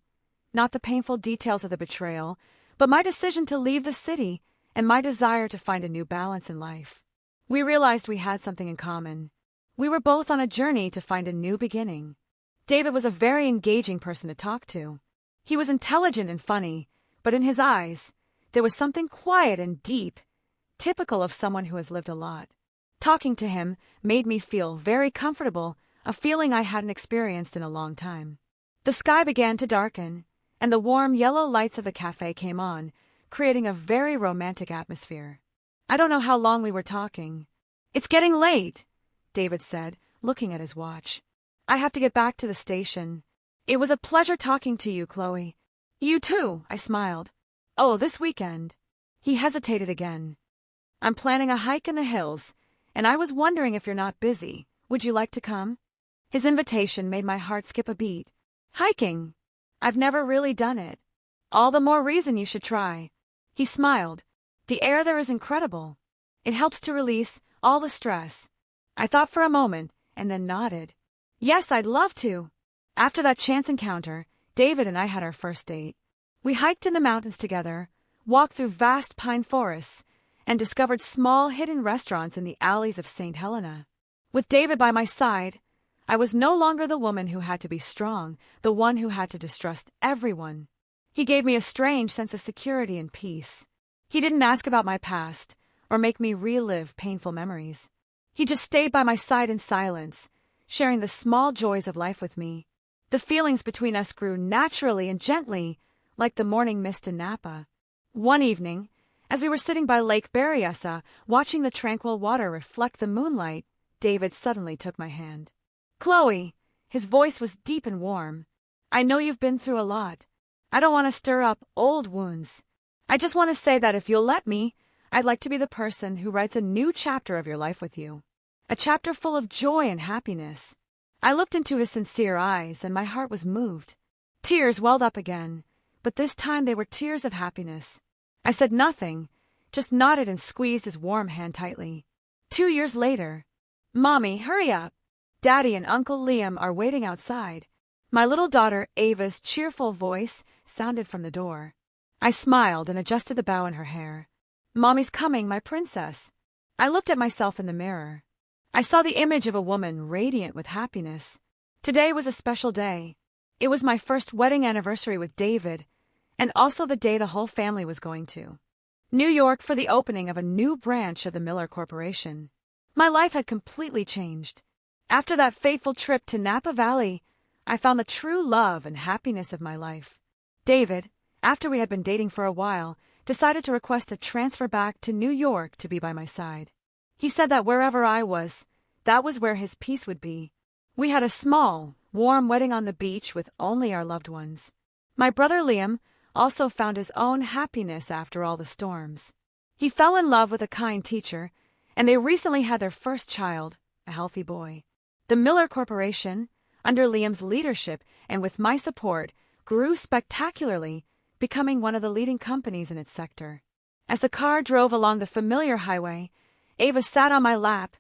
not the painful details of the betrayal, but my decision to leave the city and my desire to find a new balance in life. We realized we had something in common. We were both on a journey to find a new beginning. David was a very engaging person to talk to. He was intelligent and funny, but in his eyes, there was something quiet and deep, typical of someone who has lived a lot. Talking to him made me feel very comfortable, a feeling I hadn't experienced in a long time. The sky began to darken, and the warm yellow lights of the cafe came on, creating a very romantic atmosphere. I don't know how long we were talking. "It's getting late," David said, looking at his watch. "I have to get back to the station. It was a pleasure talking to you, Chloe." "You too," I smiled. "Oh, this weekend." He hesitated again. "I'm planning a hike in the hills, and I was wondering if you're not busy. Would you like to come?" His invitation made my heart skip a beat. "Hiking? I've never really done it." "All the more reason you should try." He smiled. "The air there is incredible. It helps to release all the stress." I thought for a moment and then nodded. "Yes, I'd love to." After that chance encounter, David and I had our first date. We hiked in the mountains together, walked through vast pine forests, and discovered small hidden restaurants in the alleys of St. Helena. With David by my side, I was no longer the woman who had to be strong, the one who had to distrust everyone. He gave me a strange sense of security and peace. He didn't ask about my past or make me relive painful memories. He just stayed by my side in silence, sharing the small joys of life with me. The feelings between us grew naturally and gently, like the morning mist in Napa. One evening, as we were sitting by Lake Berryessa, watching the tranquil water reflect the moonlight, David suddenly took my hand. "Chloe," his voice was deep and warm, "I know you've been through a lot. I don't want to stir up old wounds. I just want to say that if you'll let me, I'd like to be the person who writes a new chapter of your life with you. A chapter full of joy and happiness." I looked into his sincere eyes, and my heart was moved. Tears welled up again, but this time they were tears of happiness. I said nothing, just nodded and squeezed his warm hand tightly. 2 years later. "Mommy, hurry up. Daddy and Uncle Liam are waiting outside." My little daughter Ava's cheerful voice sounded from the door. I smiled and adjusted the bow in her hair. "Mommy's coming, my princess." I looked at myself in the mirror. I saw the image of a woman radiant with happiness. Today was a special day. It was my first wedding anniversary with David, and also the day the whole family was going to New York for the opening of a new branch of the Miller Corporation. My life had completely changed. After that fateful trip to Napa Valley, I found the true love and happiness of my life. David, after we had been dating for a while, decided to request a transfer back to New York to be by my side. He said that wherever I was, that was where his peace would be. We had a small, warm wedding on the beach with only our loved ones. My brother Liam also found his own happiness after all the storms. He fell in love with a kind teacher, and they recently had their first child, a healthy boy. The Miller Corporation, under Liam's leadership and with my support, grew spectacularly, becoming one of the leading companies in its sector. As the car drove along the familiar highway, Ava sat on my lap,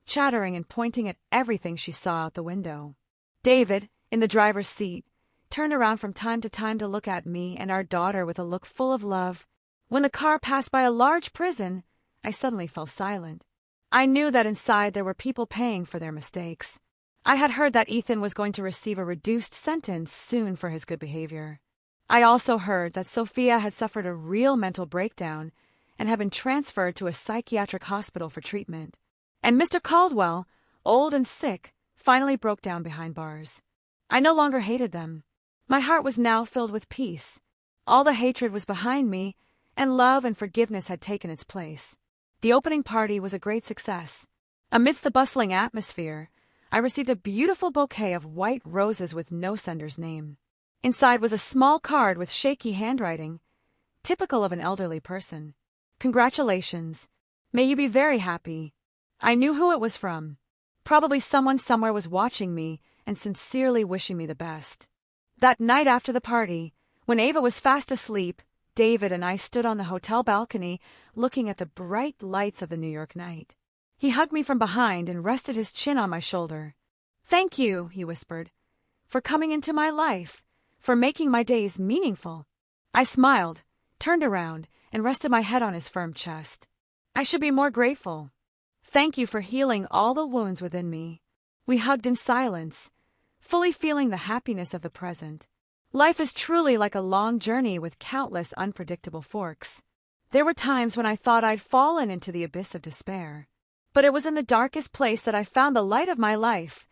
chattering and pointing at everything she saw out the window. David, in the driver's seat, turned around from time to time to look at me and our daughter with a look full of love. When the car passed by a large prison, I suddenly fell silent. I knew that inside there were people paying for their mistakes. I had heard that Ethan was going to receive a reduced sentence soon for his good behavior. I also heard that Sophia had suffered a real mental breakdown and had been transferred to a psychiatric hospital for treatment. And Mr. Caldwell, old and sick, finally broke down behind bars. I no longer hated them. My heart was now filled with peace. All the hatred was behind me, and love and forgiveness had taken its place. The opening party was a great success. Amidst the bustling atmosphere, I received a beautiful bouquet of white roses with no sender's name. Inside was a small card with shaky handwriting, typical of an elderly person. "Congratulations. May you be very happy." I knew who it was from. Probably someone somewhere was watching me and sincerely wishing me the best. That night after the party, when Ava was fast asleep, David and I stood on the hotel balcony looking at the bright lights of the New York night. He hugged me from behind and rested his chin on my shoulder. "Thank you," he whispered, "for coming into my life, for making my days meaningful." I smiled, turned around, and rested my head on his firm chest. "I should be more grateful. Thank you for healing all the wounds within me." We hugged in silence, fully feeling the happiness of the present. Life is truly like a long journey with countless unpredictable forks. There were times when I thought I'd fallen into the abyss of despair. But it was in the darkest place that I found the light of my life,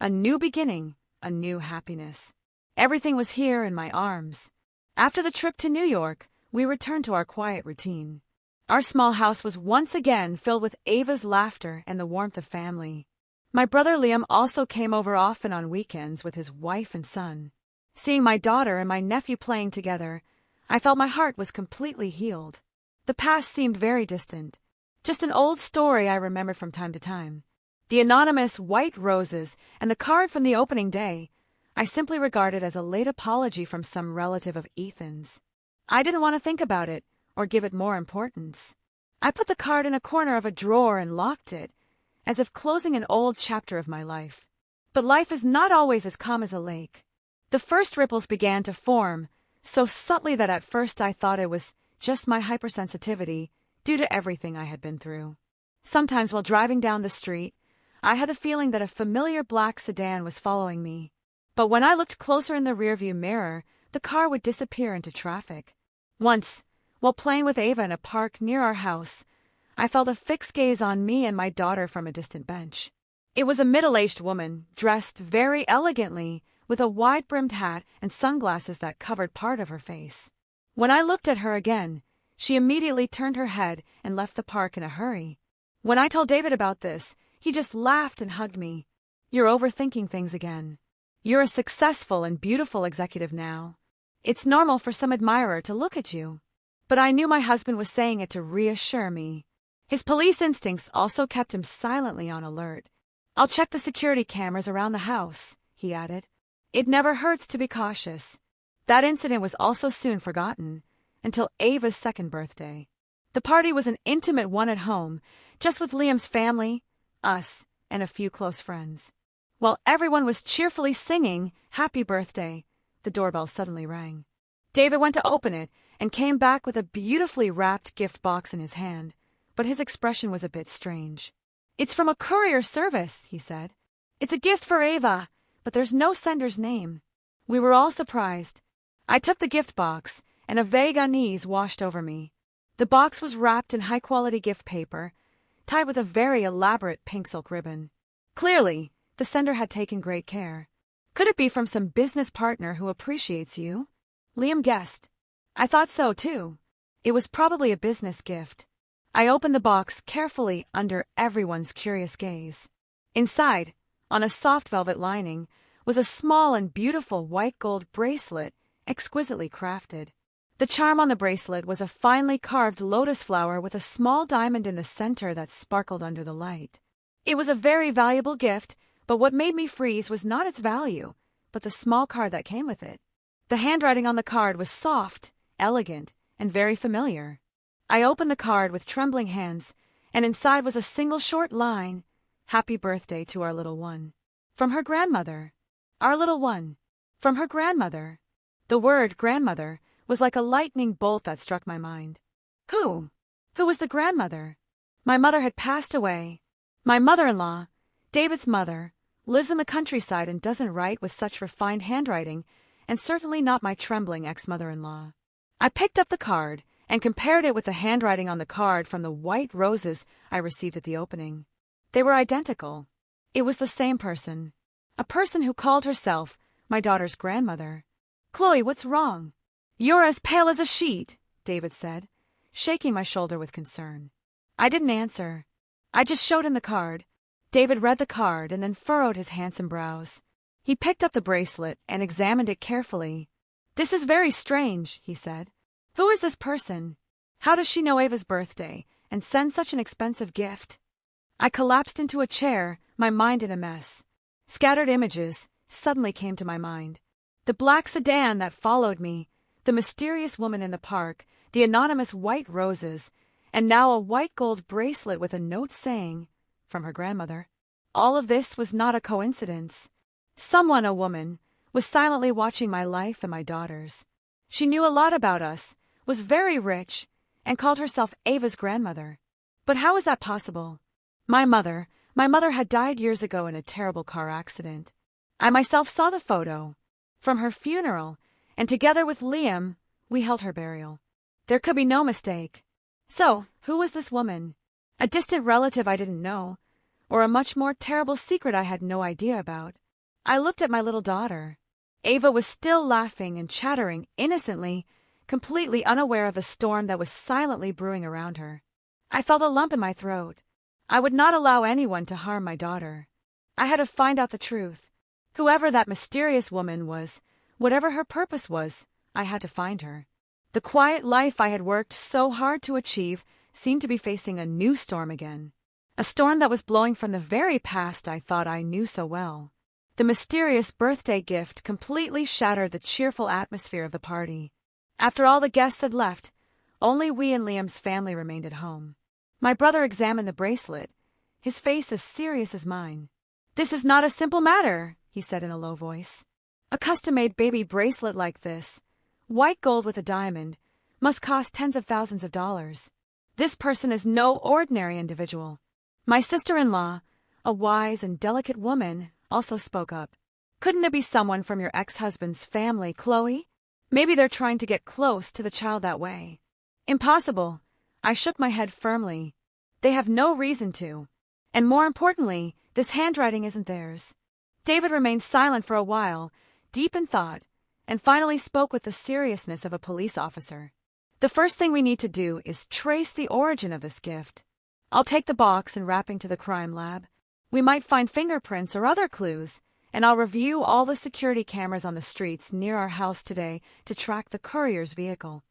a new beginning, a new happiness. Everything was here in my arms. After the trip to New York, we returned to our quiet routine. Our small house was once again filled with Ava's laughter and the warmth of family. My brother Liam also came over often on weekends with his wife and son. Seeing my daughter and my nephew playing together, I felt my heart was completely healed. The past seemed very distant, just an old story I remembered from time to time. The anonymous white roses and the card from the opening day, I simply regarded as a late apology from some relative of Ethan's. I didn't want to think about it or give it more importance. I put the card in a corner of a drawer and locked it, as if closing an old chapter of my life. But life is not always as calm as a lake. The first ripples began to form, so subtly that at first I thought it was just my hypersensitivity due to everything I had been through. Sometimes while driving down the street, I had the feeling that a familiar black sedan was following me. But when I looked closer in the rearview mirror, the car would disappear into traffic. Once, while playing with Ava in a park near our house, I felt a fixed gaze on me and my daughter from a distant bench. It was a middle-aged woman, dressed very elegantly, with a wide-brimmed hat and sunglasses that covered part of her face. When I looked at her again, she immediately turned her head and left the park in a hurry. When I told David about this, He just laughed and hugged me. You're overthinking things again. You're a successful and beautiful executive now. It's normal for some admirer to look at you. But I knew my husband was saying it to reassure me. His police instincts also kept him silently on alert. I'll check the security cameras around the house, he added. It never hurts to be cautious. That incident was also soon forgotten, until Ava's second birthday. The party was an intimate one at home, just with Liam's family, us, and a few close friends. While everyone was cheerfully singing "Happy Birthday," the doorbell suddenly rang. David went to open it and came back with a beautifully wrapped gift box in his hand, but his expression was a bit strange. It's from a courier service, he said. It's a gift for Ava, but there's no sender's name. We were all surprised. I took the gift box, and a vague unease washed over me. The box was wrapped in high-quality gift paper, tied with a very elaborate pink silk ribbon. Clearly, the sender had taken great care. Could it be from some business partner who appreciates you? Liam guessed. I thought so, too. It was probably a business gift. I opened the box carefully under everyone's curious gaze. Inside, on a soft velvet lining, was a small and beautiful white gold bracelet, exquisitely crafted. The charm on the bracelet was a finely carved lotus flower with a small diamond in the center that sparkled under the light. It was a very valuable gift, but what made me freeze was not its value, but the small card that came with it. The handwriting on the card was soft, elegant, and very familiar. I opened the card with trembling hands, and inside was a single short line, "Happy birthday to our little one." From her grandmother. Our little one. From her grandmother. The word grandmother was like a lightning bolt that struck my mind. Who? Who was the grandmother? My mother had passed away. My mother-in-law, David's mother, lives in the countryside and doesn't write with such refined handwriting, and certainly not my trembling ex-mother-in-law. I picked up the card and compared it with the handwriting on the card from the white roses I received at the opening. They were identical. It was the same person. A person who called herself my daughter's grandmother. Chloe, what's wrong? You're as pale as a sheet, David said, shaking my shoulder with concern. I didn't answer. I just showed him the card. David read the card and then furrowed his handsome brows. He picked up the bracelet and examined it carefully. This is very strange, he said. Who is this person? How does she know Ava's birthday and send such an expensive gift? I collapsed into a chair, my mind in a mess. Scattered images suddenly came to my mind. The black sedan that followed me, the mysterious woman in the park, the anonymous white roses, and now a white gold bracelet with a note saying, from her grandmother. All of this was not a coincidence. Someone, a woman, was silently watching my life and my daughter's. She knew a lot about us, was very rich, and called herself Ava's grandmother. But how was that possible? My mother had died years ago in a terrible car accident. I myself saw the photo from her funeral, and together with Liam, we held her burial. There could be no mistake. So, who was this woman? A distant relative I didn't know, or a much more terrible secret I had no idea about? I looked at my little daughter. Ava was still laughing and chattering innocently, completely unaware of the storm that was silently brewing around her. I felt a lump in my throat. I would not allow anyone to harm my daughter. I had to find out the truth. Whoever that mysterious woman was, whatever her purpose was, I had to find her. The quiet life I had worked so hard to achieve seemed to be facing a new storm again. A storm that was blowing from the very past I thought I knew so well. The mysterious birthday gift completely shattered the cheerful atmosphere of the party. After all the guests had left, only we and Liam's family remained at home. My brother examined the bracelet, his face as serious as mine. This is not a simple matter, he said in a low voice. A custom-made baby bracelet like this, white gold with a diamond, must cost tens of thousands of dollars. This person is no ordinary individual. My sister-in-law, a wise and delicate woman, also spoke up. Couldn't it be someone from your ex-husband's family, Chloe? Maybe they're trying to get close to the child that way. Impossible. I shook my head firmly. They have no reason to. And more importantly, this handwriting isn't theirs. David remained silent for a while, deep in thought, and finally spoke with the seriousness of a police officer. The first thing we need to do is trace the origin of this gift. I'll take the box and wrapping to the crime lab. We might find fingerprints or other clues, and I'll review all the security cameras on the streets near our house today to track the courier's vehicle.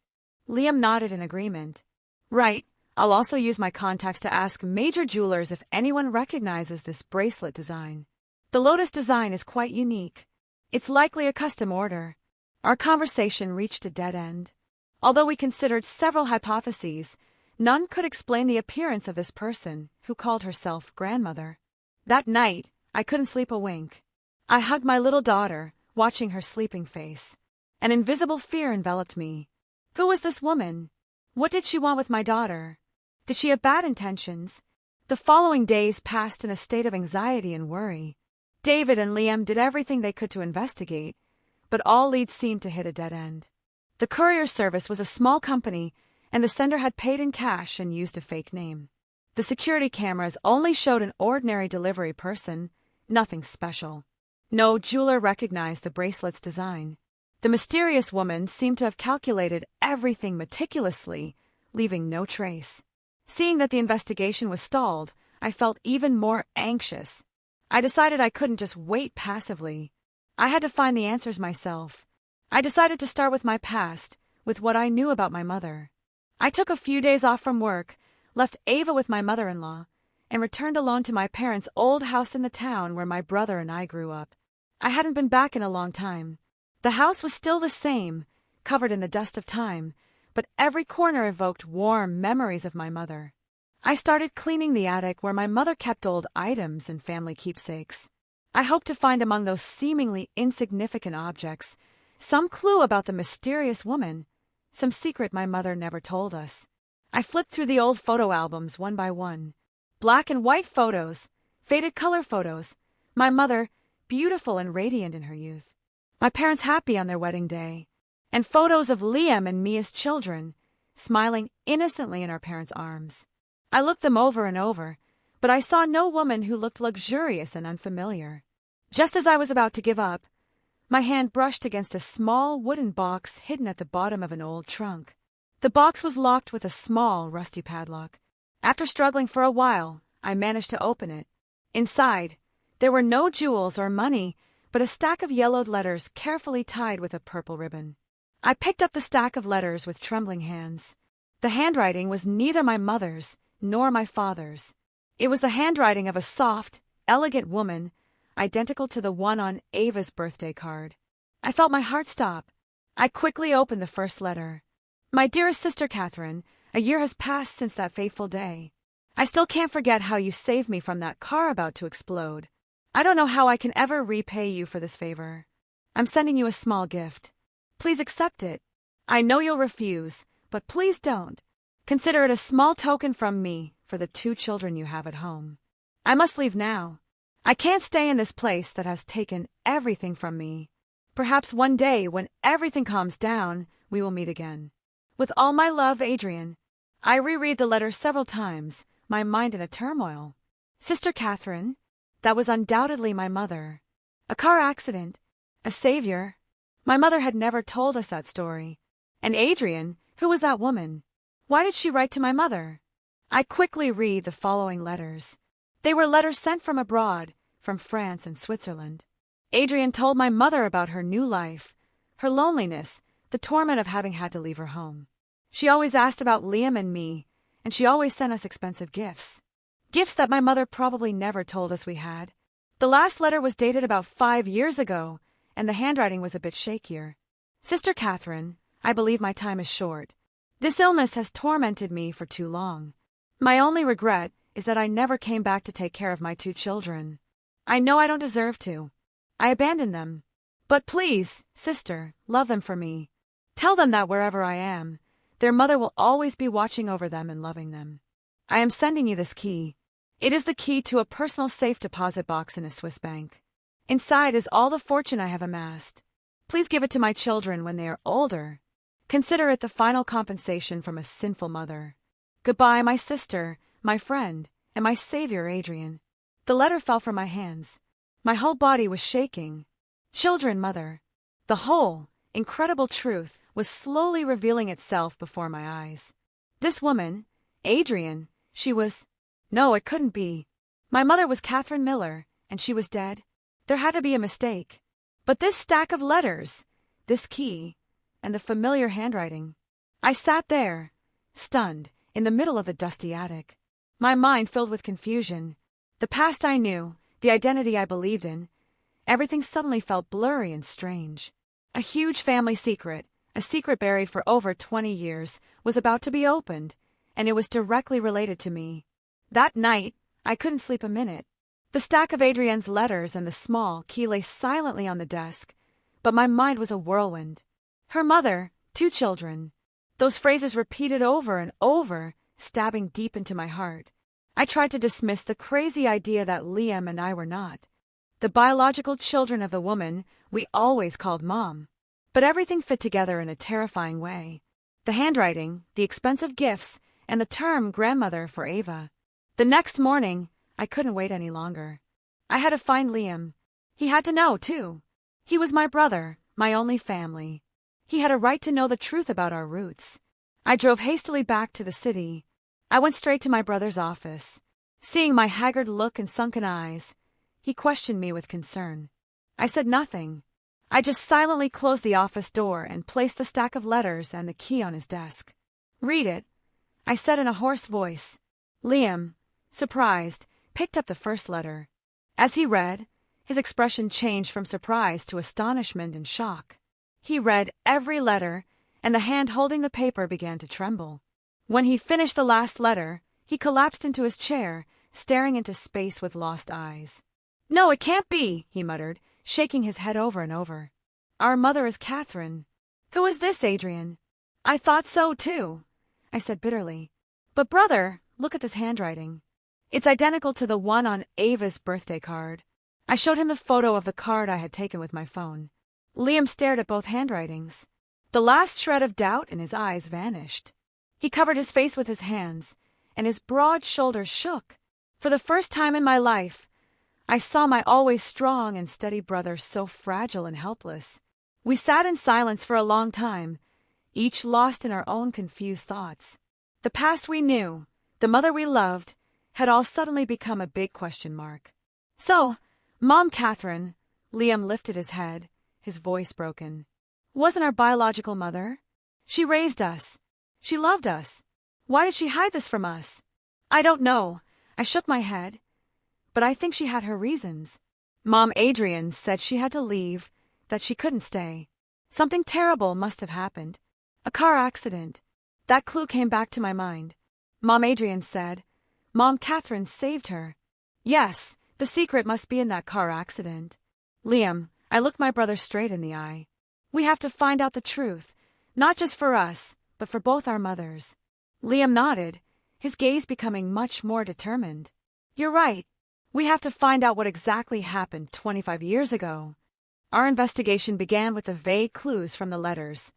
Liam nodded in agreement. Right, I'll also use my contacts to ask major jewelers if anyone recognizes this bracelet design. The lotus design is quite unique. It's likely a custom order. Our conversation reached a dead end. Although we considered several hypotheses, none could explain the appearance of this person who called herself grandmother. That night, I couldn't sleep a wink. I hugged my little daughter, watching her sleeping face. An invisible fear enveloped me. Who was this woman? What did she want with my daughter? Did she have bad intentions? The following days passed in a state of anxiety and worry. David and Liam did everything they could to investigate, but all leads seemed to hit a dead end. The courier service was a small company, and the sender had paid in cash and used a fake name. The security cameras only showed an ordinary delivery person, nothing special. No jeweler recognized the bracelet's design. The mysterious woman seemed to have calculated everything meticulously, leaving no trace. Seeing that the investigation was stalled, I felt even more anxious. I decided I couldn't just wait passively. I had to find the answers myself. I decided to start with my past, with what I knew about my mother. I took a few days off from work, left Ava with my mother-in-law, and returned alone to my parents' old house in the town where my brother and I grew up. I hadn't been back in a long time. The house was still the same, covered in the dust of time, but every corner evoked warm memories of my mother. I started cleaning the attic where my mother kept old items and family keepsakes. I hoped to find among those seemingly insignificant objects some clue about the mysterious woman, some secret my mother never told us. I flipped through the old photo albums one by one. Black and white photos, faded color photos, my mother, beautiful and radiant in her youth, my parents happy on their wedding day, and photos of Liam and me as children, smiling innocently in our parents' arms. I looked them over and over, but I saw no woman who looked luxurious and unfamiliar. Just as I was about to give up, my hand brushed against a small wooden box hidden at the bottom of an old trunk. The box was locked with a small, rusty padlock. After struggling for a while, I managed to open it. Inside, there were no jewels or money, but a stack of yellowed letters carefully tied with a purple ribbon. I picked up the stack of letters with trembling hands. The handwriting was neither my mother's nor my father's. It was the handwriting of a soft, elegant woman, identical to the one on Ava's birthday card. I felt my heart stop. I quickly opened the first letter. My dearest sister Catherine, a year has passed since that fateful day. I still can't forget how you saved me from that car about to explode. I don't know how I can ever repay you for this favor. I'm sending you a small gift. Please accept it. I know you'll refuse, but please don't. Consider it a small token from me for the 2 children you have at home. I must leave now. I can't stay in this place that has taken everything from me. Perhaps one day, when everything calms down, we will meet again. With all my love, Adrian. I reread the letter several times, my mind in a turmoil. Sister Catherine, that was undoubtedly my mother. A car accident, a savior. My mother had never told us that story. And Adrian, who was that woman? Why did she write to my mother? I quickly read the following letters. They were letters sent from abroad, from France and Switzerland. Adrian told my mother about her new life, her loneliness, the torment of having had to leave her home. She always asked about Liam and me, and she always sent us expensive gifts. Gifts that my mother probably never told us we had. The last letter was dated about 5 years ago, and the handwriting was a bit shakier. Sister Catherine, I believe my time is short. This illness has tormented me for too long. My only regret is that I never came back to take care of my 2 children. I know I don't deserve to. I abandoned them. But please, sister, love them for me. Tell them that wherever I am, their mother will always be watching over them and loving them. I am sending you this key. It is the key to a personal safe deposit box in a Swiss bank. Inside is all the fortune I have amassed. Please give it to my children when they are older. Consider it the final compensation from a sinful mother. Goodbye, my sister, my friend, and my savior, Adrian. The letter fell from my hands. My whole body was shaking. Children, mother. The whole, incredible truth was slowly revealing itself before my eyes. This woman, Adrian, she was... No, it couldn't be. My mother was Catherine Miller, and she was dead. There had to be a mistake. But this stack of letters, this key, and the familiar handwriting. I sat there, stunned, in the middle of the dusty attic. My mind filled with confusion. The past I knew, the identity I believed in, everything suddenly felt blurry and strange. A huge family secret, a secret buried for over 20 years, was about to be opened, and it was directly related to me. That night, I couldn't sleep a minute. The stack of Adrienne's letters and the small key lay silently on the desk, but my mind was a whirlwind. Her mother, 2 children. Those phrases repeated over and over, stabbing deep into my heart. I tried to dismiss the crazy idea that Liam and I were not the biological children of the woman we always called Mom. But everything fit together in a terrifying way. The handwriting, the expensive gifts, and the term grandmother for Ava. The next morning, I couldn't wait any longer. I had to find Liam. He had to know, too. He was my brother, my only family. He had a right to know the truth about our roots. I drove hastily back to the city. I went straight to my brother's office. Seeing my haggard look and sunken eyes, he questioned me with concern. I said nothing. I just silently closed the office door and placed the stack of letters and the key on his desk. "Read it," I said in a hoarse voice. Liam, surprised, picked up the first letter. As he read, his expression changed from surprise to astonishment and shock. He read every letter, and the hand holding the paper began to tremble. When he finished the last letter, he collapsed into his chair, staring into space with lost eyes. "No, it can't be," he muttered, shaking his head over and over. "Our mother is Catherine. Who is this Adrienne?" "I thought so, too," I said bitterly. "But brother, look at this handwriting. It's identical to the one on Ava's birthday card." I showed him the photo of the card I had taken with my phone. Liam stared at both handwritings. The last shred of doubt in his eyes vanished. He covered his face with his hands, and his broad shoulders shook. For the first time in my life, I saw my always strong and steady brother so fragile and helpless. We sat in silence for a long time, each lost in our own confused thoughts. The past we knew, the mother we loved, had all suddenly become a big question mark. "So, Mom Catherine," Liam lifted his head, his voice broken, "wasn't our biological mother? She raised us. She loved us. Why did she hide this from us?" "I don't know." I shook my head. "But I think she had her reasons. Mom Adrienne said she had to leave, that she couldn't stay. Something terrible must have happened. A car accident. That clue came back to my mind. Mom Adrienne said Mom Catherine saved her. Yes, the secret must be in that car accident." "Liam," I looked my brother straight in the eye. "We have to find out the truth, not just for us, but for both our mothers." Liam nodded, his gaze becoming much more determined. "You're right. We have to find out what exactly happened 25 years ago." Our investigation began with the vague clues from the letters.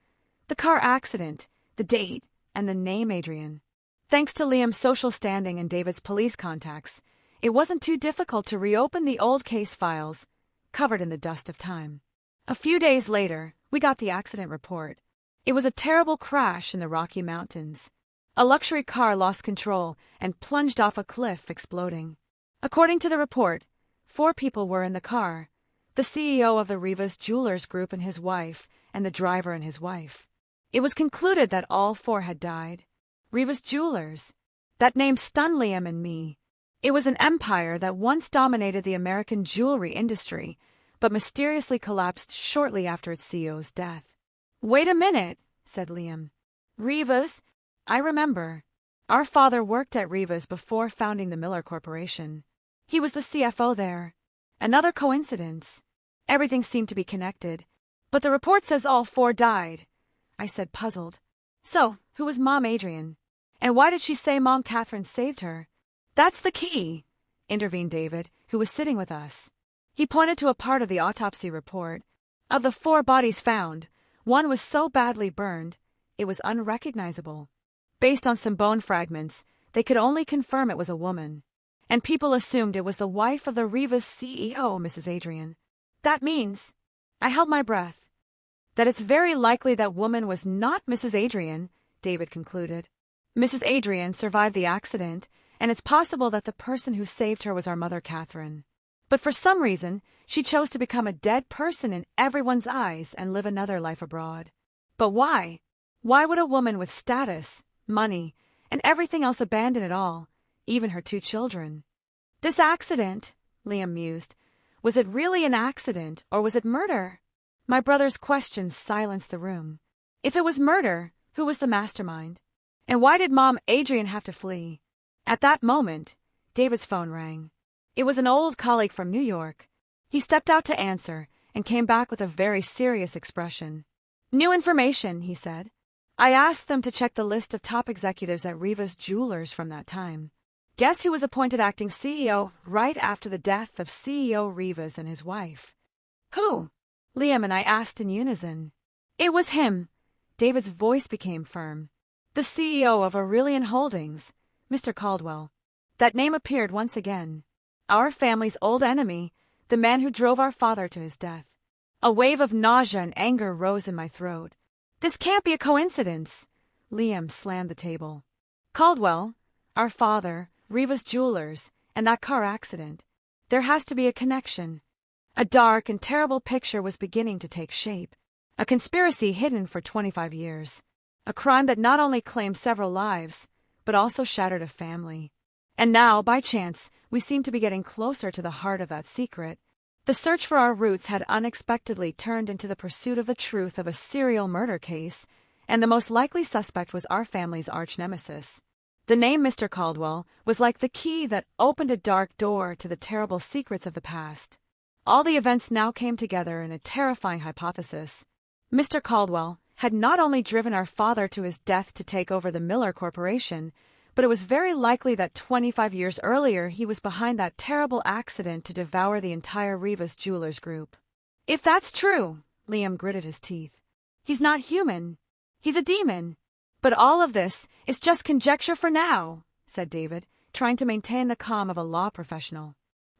The car accident, the date, and the name Adrienne. Thanks to Liam's social standing and David's police contacts, it wasn't too difficult to reopen the old case files, covered in the dust of time. A few days later, we got the accident report. It was a terrible crash in the Rocky Mountains. A luxury car lost control and plunged off a cliff, exploding. According to the report, 4 people were in the car: the CEO of the Rivas Jewelers Group and his wife, and the driver and his wife. It was concluded that all 4 had died. Rivas Jewelers. That name stunned Liam and me. It was an empire that once dominated the American jewelry industry, but mysteriously collapsed shortly after its CEO's death. "Wait a minute," said Liam. "Rivas? I remember. Our father worked at Rivas before founding the Miller Corporation. He was the CFO there. Another coincidence." Everything seemed to be connected. "But the report says all 4 died," I said, puzzled. "So, who was Mom Adrienne? And why did she say Mom Catherine saved her?" "That's the key," intervened David, who was sitting with us. He pointed to a part of the autopsy report. Of the 4 bodies found, one was so badly burned, it was unrecognizable. Based on some bone fragments, they could only confirm it was a woman. And people assumed it was the wife of the Rivas CEO, Mrs. Adrienne. "That means," I held my breath, "that it's very likely that woman was not Mrs. Adrienne," David concluded. "Mrs. Adrienne survived the accident and it's possible that the person who saved her was our mother, Catherine. But for some reason, she chose to become a dead person in everyone's eyes and live another life abroad. But why? Why would a woman with status, money, and everything else abandon it all, even her 2 children? This accident, Liam mused. Was it really an accident, or was it murder? My brother's questions silenced the room. If it was murder, who was the mastermind? And why did Mom Adrian have to flee? At that moment, David's phone rang. It was an old colleague from New York. He stepped out to answer and came back with a very serious expression. New information, he said. I asked them to check the list of top executives at Riva's Jewelers from that time. Guess who was appointed acting CEO right after the death of CEO Rivas and his wife? Who? Liam and I asked in unison. It was him. David's voice became firm. The CEO of Aurelian Holdings, Mr. Caldwell. That name appeared once again. Our family's old enemy, the man who drove our father to his death. A wave of nausea and anger rose in my throat. This can't be a coincidence. Liam slammed the table. Caldwell, our father, Riva's Jewelers, and that car accident. There has to be a connection. A dark and terrible picture was beginning to take shape. A conspiracy hidden for 25 years. A crime that not only claimed several lives, but also shattered a family. And now, by chance, we seemed to be getting closer to the heart of that secret. The search for our roots had unexpectedly turned into the pursuit of the truth of a serial murder case, and the most likely suspect was our family's arch-nemesis. The name Mr. Caldwell was like the key that opened a dark door to the terrible secrets of the past. All the events now came together in a terrifying hypothesis. Mr. Caldwell had not only driven our father to his death to take over the Miller Corporation, but it was very likely that 25 years earlier he was behind that terrible accident to devour the entire Rivas Jewelers group. If that's true, Liam gritted his teeth. He's not human. He's a demon. But all of this is just conjecture for now, said David, trying to maintain the calm of a law professional.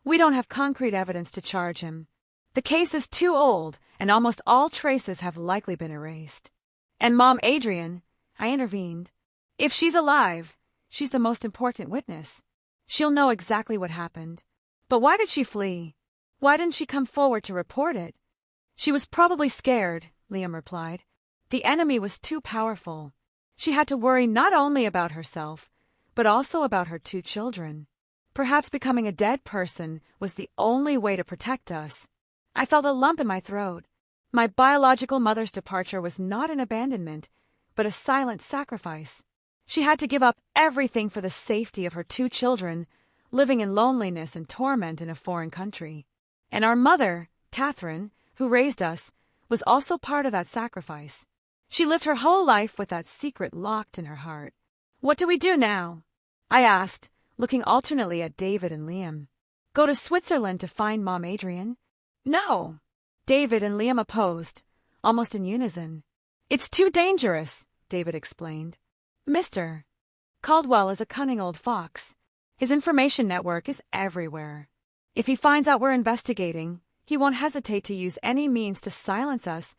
We don't have concrete evidence to charge him. The case is too old, and almost all traces have likely been erased. And Mom Adrian, I intervened. If she's alive, she's the most important witness. She'll know exactly what happened. But why did she flee? Why didn't she come forward to report it? She was probably scared, Liam replied. The enemy was too powerful. She had to worry not only about herself, but also about her 2 children. Perhaps becoming a dead person was the only way to protect us. I felt a lump in my throat. My biological mother's departure was not an abandonment, but a silent sacrifice. She had to give up everything for the safety of her 2 children, living in loneliness and torment in a foreign country. And our mother, Catherine, who raised us, was also part of that sacrifice. She lived her whole life with that secret locked in her heart. What do we do now? I asked, looking alternately at David and Liam. Go to Switzerland to find Mom Adrian? No. David and Liam opposed, almost in unison. It's too dangerous, David explained. Mr. Caldwell is a cunning old fox. His information network is everywhere. If he finds out we're investigating, he won't hesitate to use any means to silence us,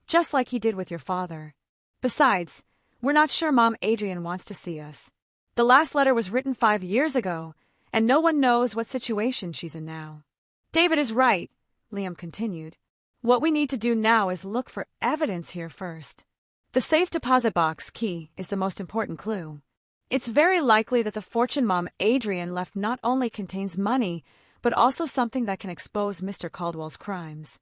just like he did with your father. Besides, we're not sure Mom Adrian wants to see us. The last letter was written 5 years ago, and no one knows what situation she's in now. David is right, Liam continued. What we need to do now is look for evidence here first. The safe deposit box key is the most important clue. It's very likely that the fortune Mom Adrian left not only contains money, but also something that can expose Mr. Caldwell's crimes.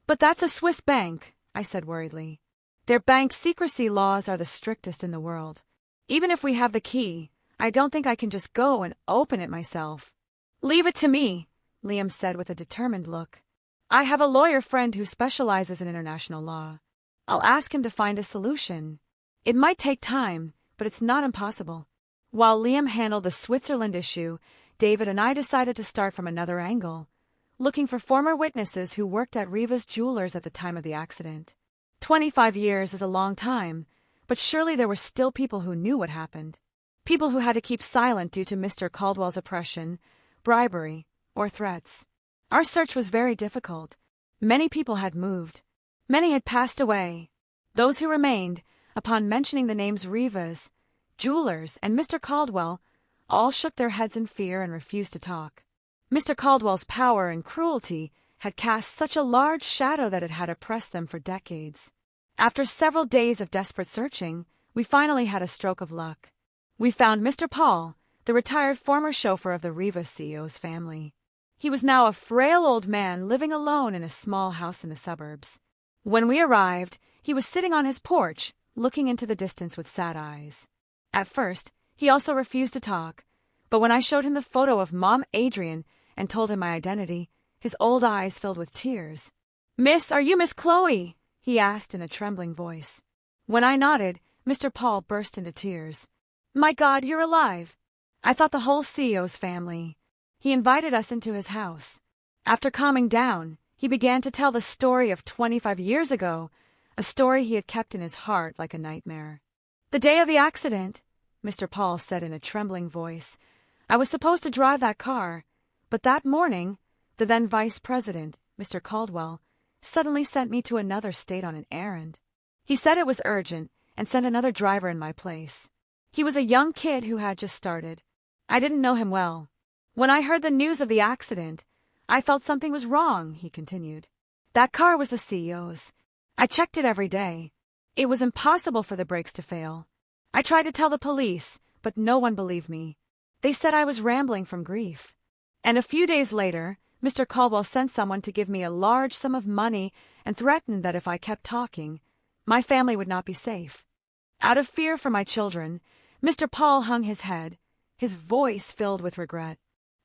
But that's a Swiss bank, I said worriedly. Their bank secrecy laws are the strictest in the world. Even if we have the key, I don't think I can just go and open it myself. Leave it to me, Liam said with a determined look. I have a lawyer friend who specializes in international law. I'll ask him to find a solution. It might take time, but it's not impossible. While Liam handled the Switzerland issue, David and I decided to start from another angle, looking for former witnesses who worked at Riva's Jewelers at the time of the accident. 25 years is a long time, but surely there were still people who knew what happened. People who had to keep silent due to Mr. Caldwell's oppression, bribery, or threats. Our search was very difficult. Many people had moved. Many had passed away. Those who remained, upon mentioning the names Rivas, Jewelers, and Mr. Caldwell, All shook their heads in fear and refused to talk. Mr. Caldwell's power and cruelty had cast such a large shadow that it had oppressed them for decades. After several days of desperate searching, we finally had a stroke of luck. We found Mr. Paul, the retired former chauffeur of the Rivas CEO's family. He was now a frail old man living alone in a small house in the suburbs. When we arrived, he was sitting on his porch, looking into the distance with sad eyes. At first, he also refused to talk, but when I showed him the photo of Mom Adrian and told him my identity, his old eyes filled with tears. "Miss, are you Miss Chloe?" he asked in a trembling voice. When I nodded, Mr. Paul burst into tears. "My God, you're alive! I thought the whole CEO's family." He invited us into his house. After calming down, he began to tell the story of 25 years ago, a story he had kept in his heart like a nightmare. "The day of the accident," Mr. Paul said in a trembling voice, "I was supposed to drive that car, but that morning, the then Vice President, Mr. Caldwell, suddenly sent me to another state on an errand. He said it was urgent and sent another driver in my place. He was a young kid who had just started. I didn't know him well. When I heard the news of the accident, I felt something was wrong," he continued. "That car was the CEO's. I checked it every day. It was impossible for the brakes to fail. I tried to tell the police, but no one believed me. They said I was rambling from grief. And a few days later, Mr. Caldwell sent someone to give me a large sum of money and threatened that if I kept talking, my family would not be safe. Out of fear for my children, Mr. Paul hung his head, his voice filled with regret.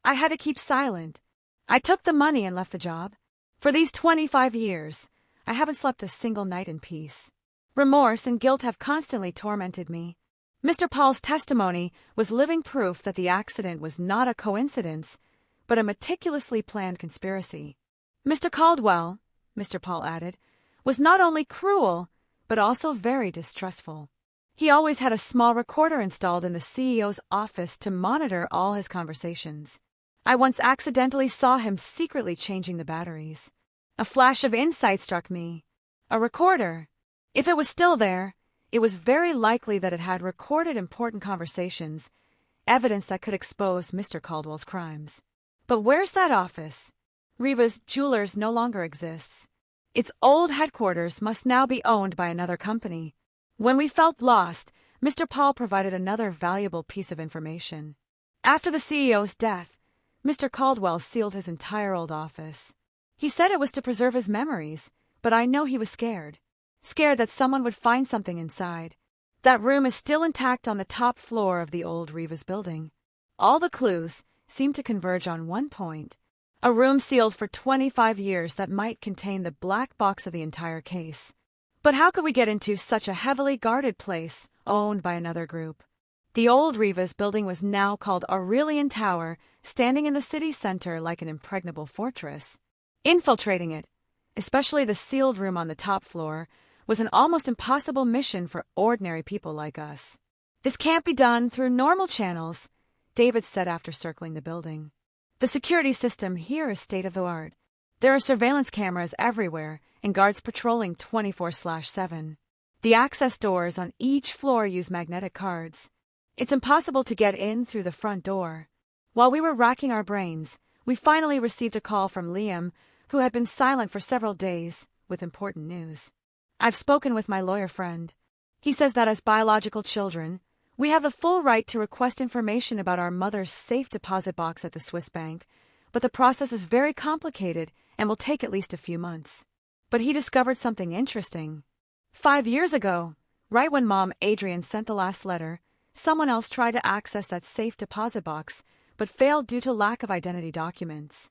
I had to keep silent. I took the money and left the job. For these 25 years, I haven't slept a single night in peace. Remorse and guilt have constantly tormented me." Mr. Paul's testimony was living proof that the accident was not a coincidence, but a meticulously planned conspiracy. "Mr. Caldwell," Mr. Paul added, "was not only cruel, but also very distrustful. He always had a small recorder installed in the CEO's office to monitor all his conversations. I once accidentally saw him secretly changing the batteries. A flash of insight struck me. A recorder. If it was still there, it was very likely that it had recorded important conversations, evidence that could expose Mr. Caldwell's crimes. But where's that office? Riva's Jewelers no longer exists. Its old headquarters must now be owned by another company. When we felt lost, Mr. Paul provided another valuable piece of information. After the CEO's death, Mr. Caldwell sealed his entire old office. He said it was to preserve his memories, but I know he was scared. Scared that someone would find something inside. That room is still intact on the top floor of the old Rivas building. All the clues seem to converge on one point. A room sealed for 25 years that might contain the black box of the entire case. But how could we get into such a heavily guarded place, owned by another group? The old Rivas building was now called Aurelian Tower, standing in the city center like an impregnable fortress. Infiltrating it, especially the sealed room on the top floor, was an almost impossible mission for ordinary people like us. "This can't be done through normal channels," David said after circling the building. "The security system here is state-of-the-art. There are surveillance cameras everywhere and guards patrolling 24/7. The access doors on each floor use magnetic cards. It's impossible to get in through the front door." While we were racking our brains, we finally received a call from Liam, who had been silent for several days, with important news. "I've spoken with my lawyer friend. He says that as biological children, we have the full right to request information about our mother's safe deposit box at the Swiss bank, but the process is very complicated and will take at least a few months. But he discovered something interesting. 5 years ago, right when Mom Adrian sent the last letter, someone else tried to access that safe deposit box, but failed due to lack of identity documents."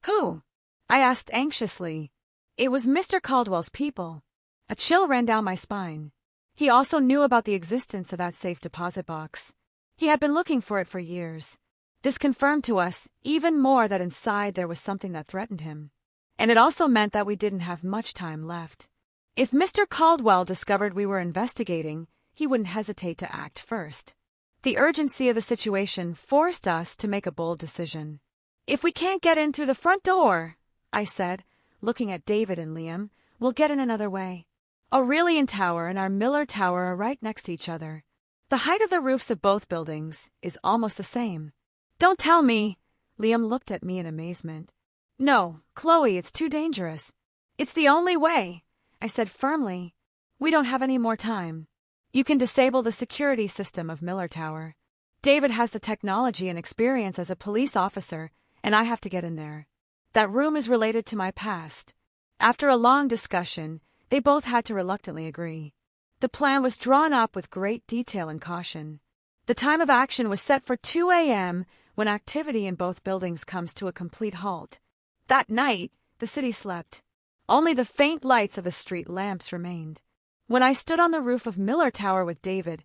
"Who?" I asked anxiously. "It was Mr. Caldwell's people." A chill ran down my spine. He also knew about the existence of that safe deposit box. He had been looking for it for years. This confirmed to us even more that inside there was something that threatened him. And it also meant that we didn't have much time left. If Mr. Caldwell discovered we were investigating, he wouldn't hesitate to act first. The urgency of the situation forced us to make a bold decision. "If we can't get in through the front door," I said, looking at David and Liam, "we'll get in another way. Aurelian Tower and our Miller Tower are right next to each other. The height of the roofs of both buildings is almost the same. Don't tell me. Liam looked at me in amazement. No, Chloe, it's too dangerous. It's the only way, I said firmly. We don't have any more time. You can disable the security system of Miller Tower. David has the technology and experience as a police officer, and I have to get in there. That room is related to my past. After a long discussion, they both had to reluctantly agree. The plan was drawn up with great detail and caution. The time of action was set for 2 a.m. when activity in both buildings comes to a complete halt. That night, the city slept. Only the faint lights of the street lamps remained. When I stood on the roof of Miller Tower with David,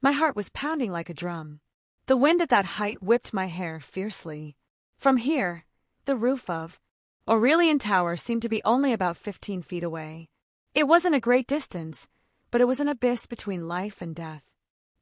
my heart was pounding like a drum. The wind at that height whipped my hair fiercely. From here, the roof of Aurelian Tower seemed to be only about 15 feet away. It wasn't a great distance, but it was an abyss between life and death.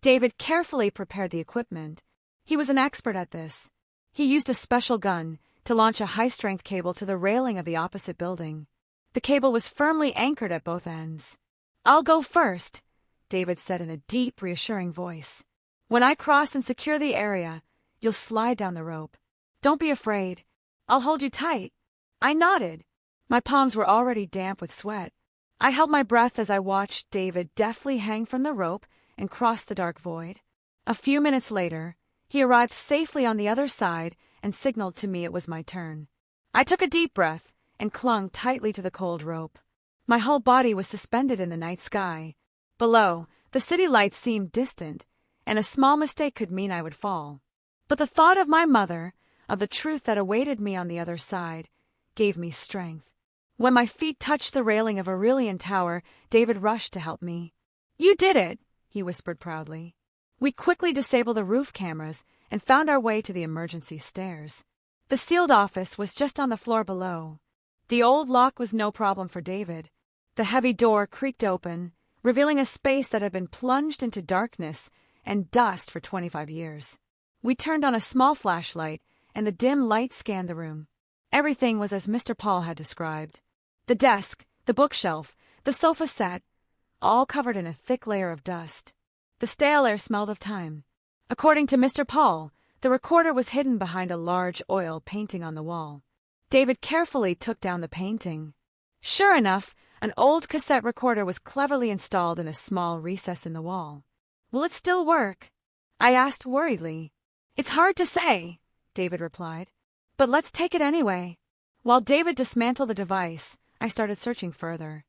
David carefully prepared the equipment. He was an expert at this. He used a special gun to launch a high-strength cable to the railing of the opposite building. The cable was firmly anchored at both ends. I'll go first, David said in a deep, reassuring voice. When I cross and secure the area, you'll slide down the rope. Don't be afraid. I'll hold you tight. I nodded. My palms were already damp with sweat. I held my breath as I watched David deftly hang from the rope and cross the dark void. A few minutes later, he arrived safely on the other side and signaled to me it was my turn. I took a deep breath and clung tightly to the cold rope. My whole body was suspended in the night sky. Below, the city lights seemed distant, and a small mistake could mean I would fall. But the thought of my mother, of the truth that awaited me on the other side, gave me strength. When my feet touched the railing of Aurelian Tower, David rushed to help me. You did it, he whispered proudly. We quickly disabled the roof cameras and found our way to the emergency stairs. The sealed office was just on the floor below. The old lock was no problem for David. The heavy door creaked open, revealing a space that had been plunged into darkness and dust for 25 years. We turned on a small flashlight, and the dim light scanned the room. Everything was as Mr. Paul had described. The desk, the bookshelf, the sofa set, all covered in a thick layer of dust. The stale air smelled of time. According to Mr. Paul, the recorder was hidden behind a large oil painting on the wall. David carefully took down the painting. Sure enough, an old cassette recorder was cleverly installed in a small recess in the wall. Will it still work? I asked worriedly. It's hard to say, David replied. But let's take it anyway. While David dismantled the device, I started searching further.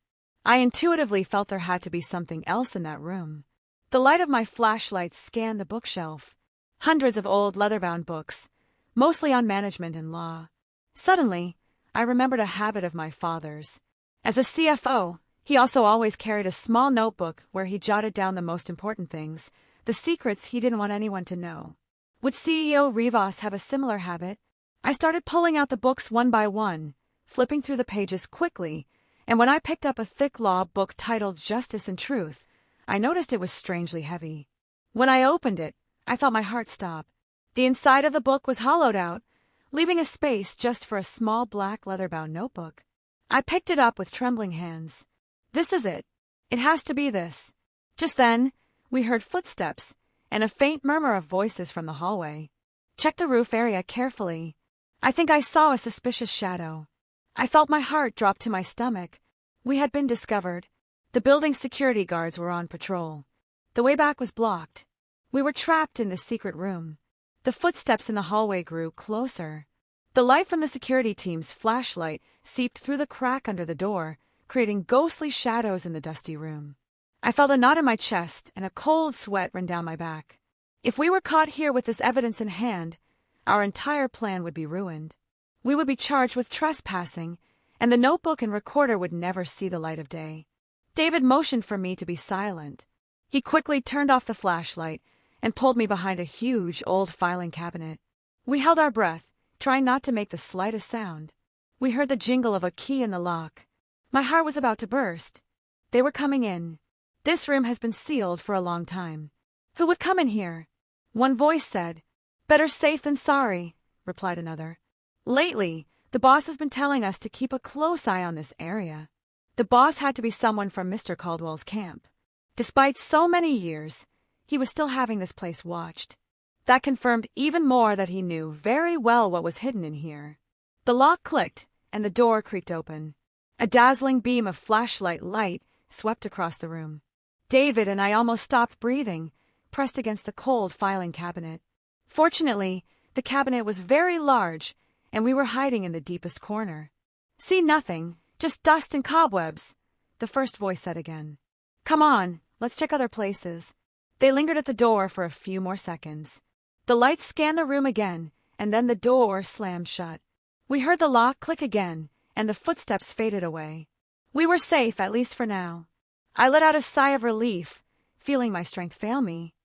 I intuitively felt there had to be something else in that room. The light of my flashlight scanned the bookshelf. Hundreds of old leather-bound books, mostly on management and law. Suddenly, I remembered a habit of my father's. As a CFO, he also always carried a small notebook where he jotted down the most important things, the secrets he didn't want anyone to know. Would CEO Rivas have a similar habit? I started pulling out the books one by one, flipping through the pages quickly, and when I picked up a thick law book titled Justice and Truth, I noticed it was strangely heavy. When I opened it, I felt my heart stop. The inside of the book was hollowed out, leaving a space just for a small black leather-bound notebook. I picked it up with trembling hands. This is it. It has to be this. Just then, we heard footsteps and a faint murmur of voices from the hallway. Check the roof area carefully. I think I saw a suspicious shadow. I felt my heart drop to my stomach. We had been discovered. The building's security guards were on patrol. The way back was blocked. We were trapped in this secret room. The footsteps in the hallway grew closer. The light from the security team's flashlight seeped through the crack under the door, creating ghostly shadows in the dusty room. I felt a knot in my chest and a cold sweat ran down my back. If we were caught here with this evidence in hand, our entire plan would be ruined. We would be charged with trespassing, and the notebook and recorder would never see the light of day. David motioned for me to be silent. He quickly turned off the flashlight and pulled me behind a huge old filing cabinet. We held our breath, trying not to make the slightest sound. We heard the jingle of a key in the lock. My heart was about to burst. They were coming in. This room has been sealed for a long time. Who would come in here? One voice said. Better safe than sorry, replied another. Lately, the boss has been telling us to keep a close eye on this area. The boss had to be someone from Mr. Caldwell's camp. Despite so many years, he was still having this place watched. That confirmed even more that he knew very well what was hidden in here. The lock clicked, and the door creaked open. A dazzling beam of flashlight light swept across the room. David and I almost stopped breathing, pressed against the cold filing cabinet. Fortunately, the cabinet was very large, and we were hiding in the deepest corner. "See nothing, just dust and cobwebs," the first voice said again. "Come on, let's check other places." They lingered at the door for a few more seconds. The lights scanned the room again, and then the door slammed shut. We heard the lock click again, and the footsteps faded away. We were safe, at least for now. I let out a sigh of relief, feeling my strength fail me.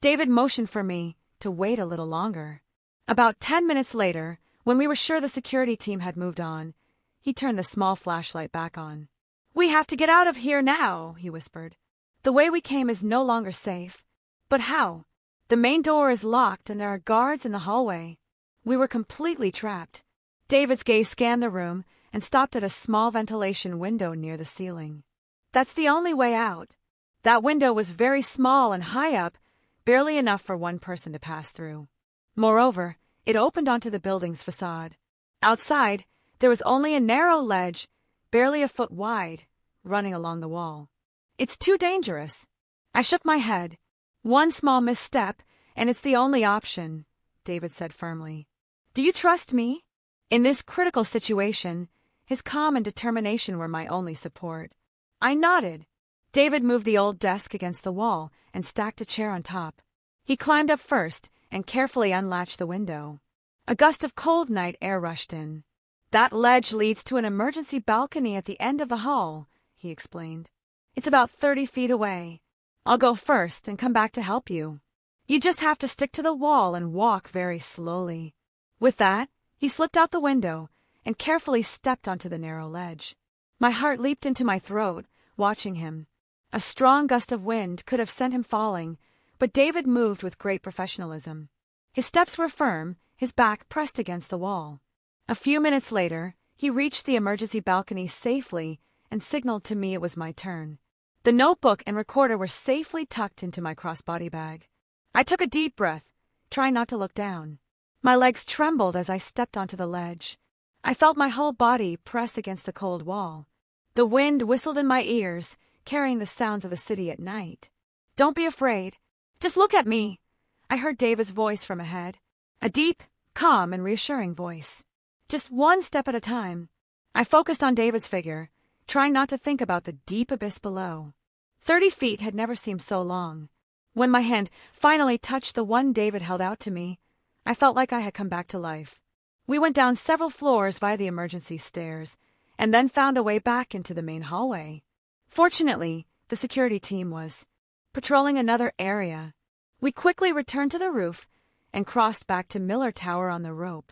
David motioned for me to wait a little longer. About 10 minutes later, when we were sure the security team had moved on, he turned the small flashlight back on. "We have to get out of here now," he whispered. "The way we came is no longer safe." "But how? The main door is locked and there are guards in the hallway." We were completely trapped. David's gaze scanned the room and stopped at a small ventilation window near the ceiling. "That's the only way out." That window was very small and high up, barely enough for one person to pass through. Moreover, it opened onto the building's facade. Outside, there was only a narrow ledge, barely a foot wide, running along the wall. "It's too dangerous." I shook my head. "One small misstep, and it's the only option," David said firmly. "Do you trust me?" In this critical situation, his calm and determination were my only support. I nodded. David moved the old desk against the wall and stacked a chair on top. He climbed up first and carefully unlatched the window. A gust of cold night air rushed in. "That ledge leads to an emergency balcony at the end of the hall," he explained. "It's about 30 feet away. I'll go first and come back to help you. You just have to stick to the wall and walk very slowly." With that, he slipped out the window and carefully stepped onto the narrow ledge. My heart leaped into my throat, watching him. A strong gust of wind could have sent him falling, but David moved with great professionalism. His steps were firm, his back pressed against the wall. A few minutes later, he reached the emergency balcony safely and signaled to me it was my turn. The notebook and recorder were safely tucked into my crossbody bag. I took a deep breath, trying not to look down. My legs trembled as I stepped onto the ledge. I felt my whole body press against the cold wall. The wind whistled in my ears, carrying the sounds of the city at night. "Don't be afraid. Just look at me," I heard David's voice from ahead. A deep, calm, and reassuring voice. Just one step at a time. I focused on David's figure, trying not to think about the deep abyss below. 30 feet had never seemed so long. When my hand finally touched the one David held out to me, I felt like I had come back to life. We went down several floors via the emergency stairs, and then found a way back into the main hallway. Fortunately, the security team was patrolling another area. We quickly returned to the roof and crossed back to Miller Tower on the rope.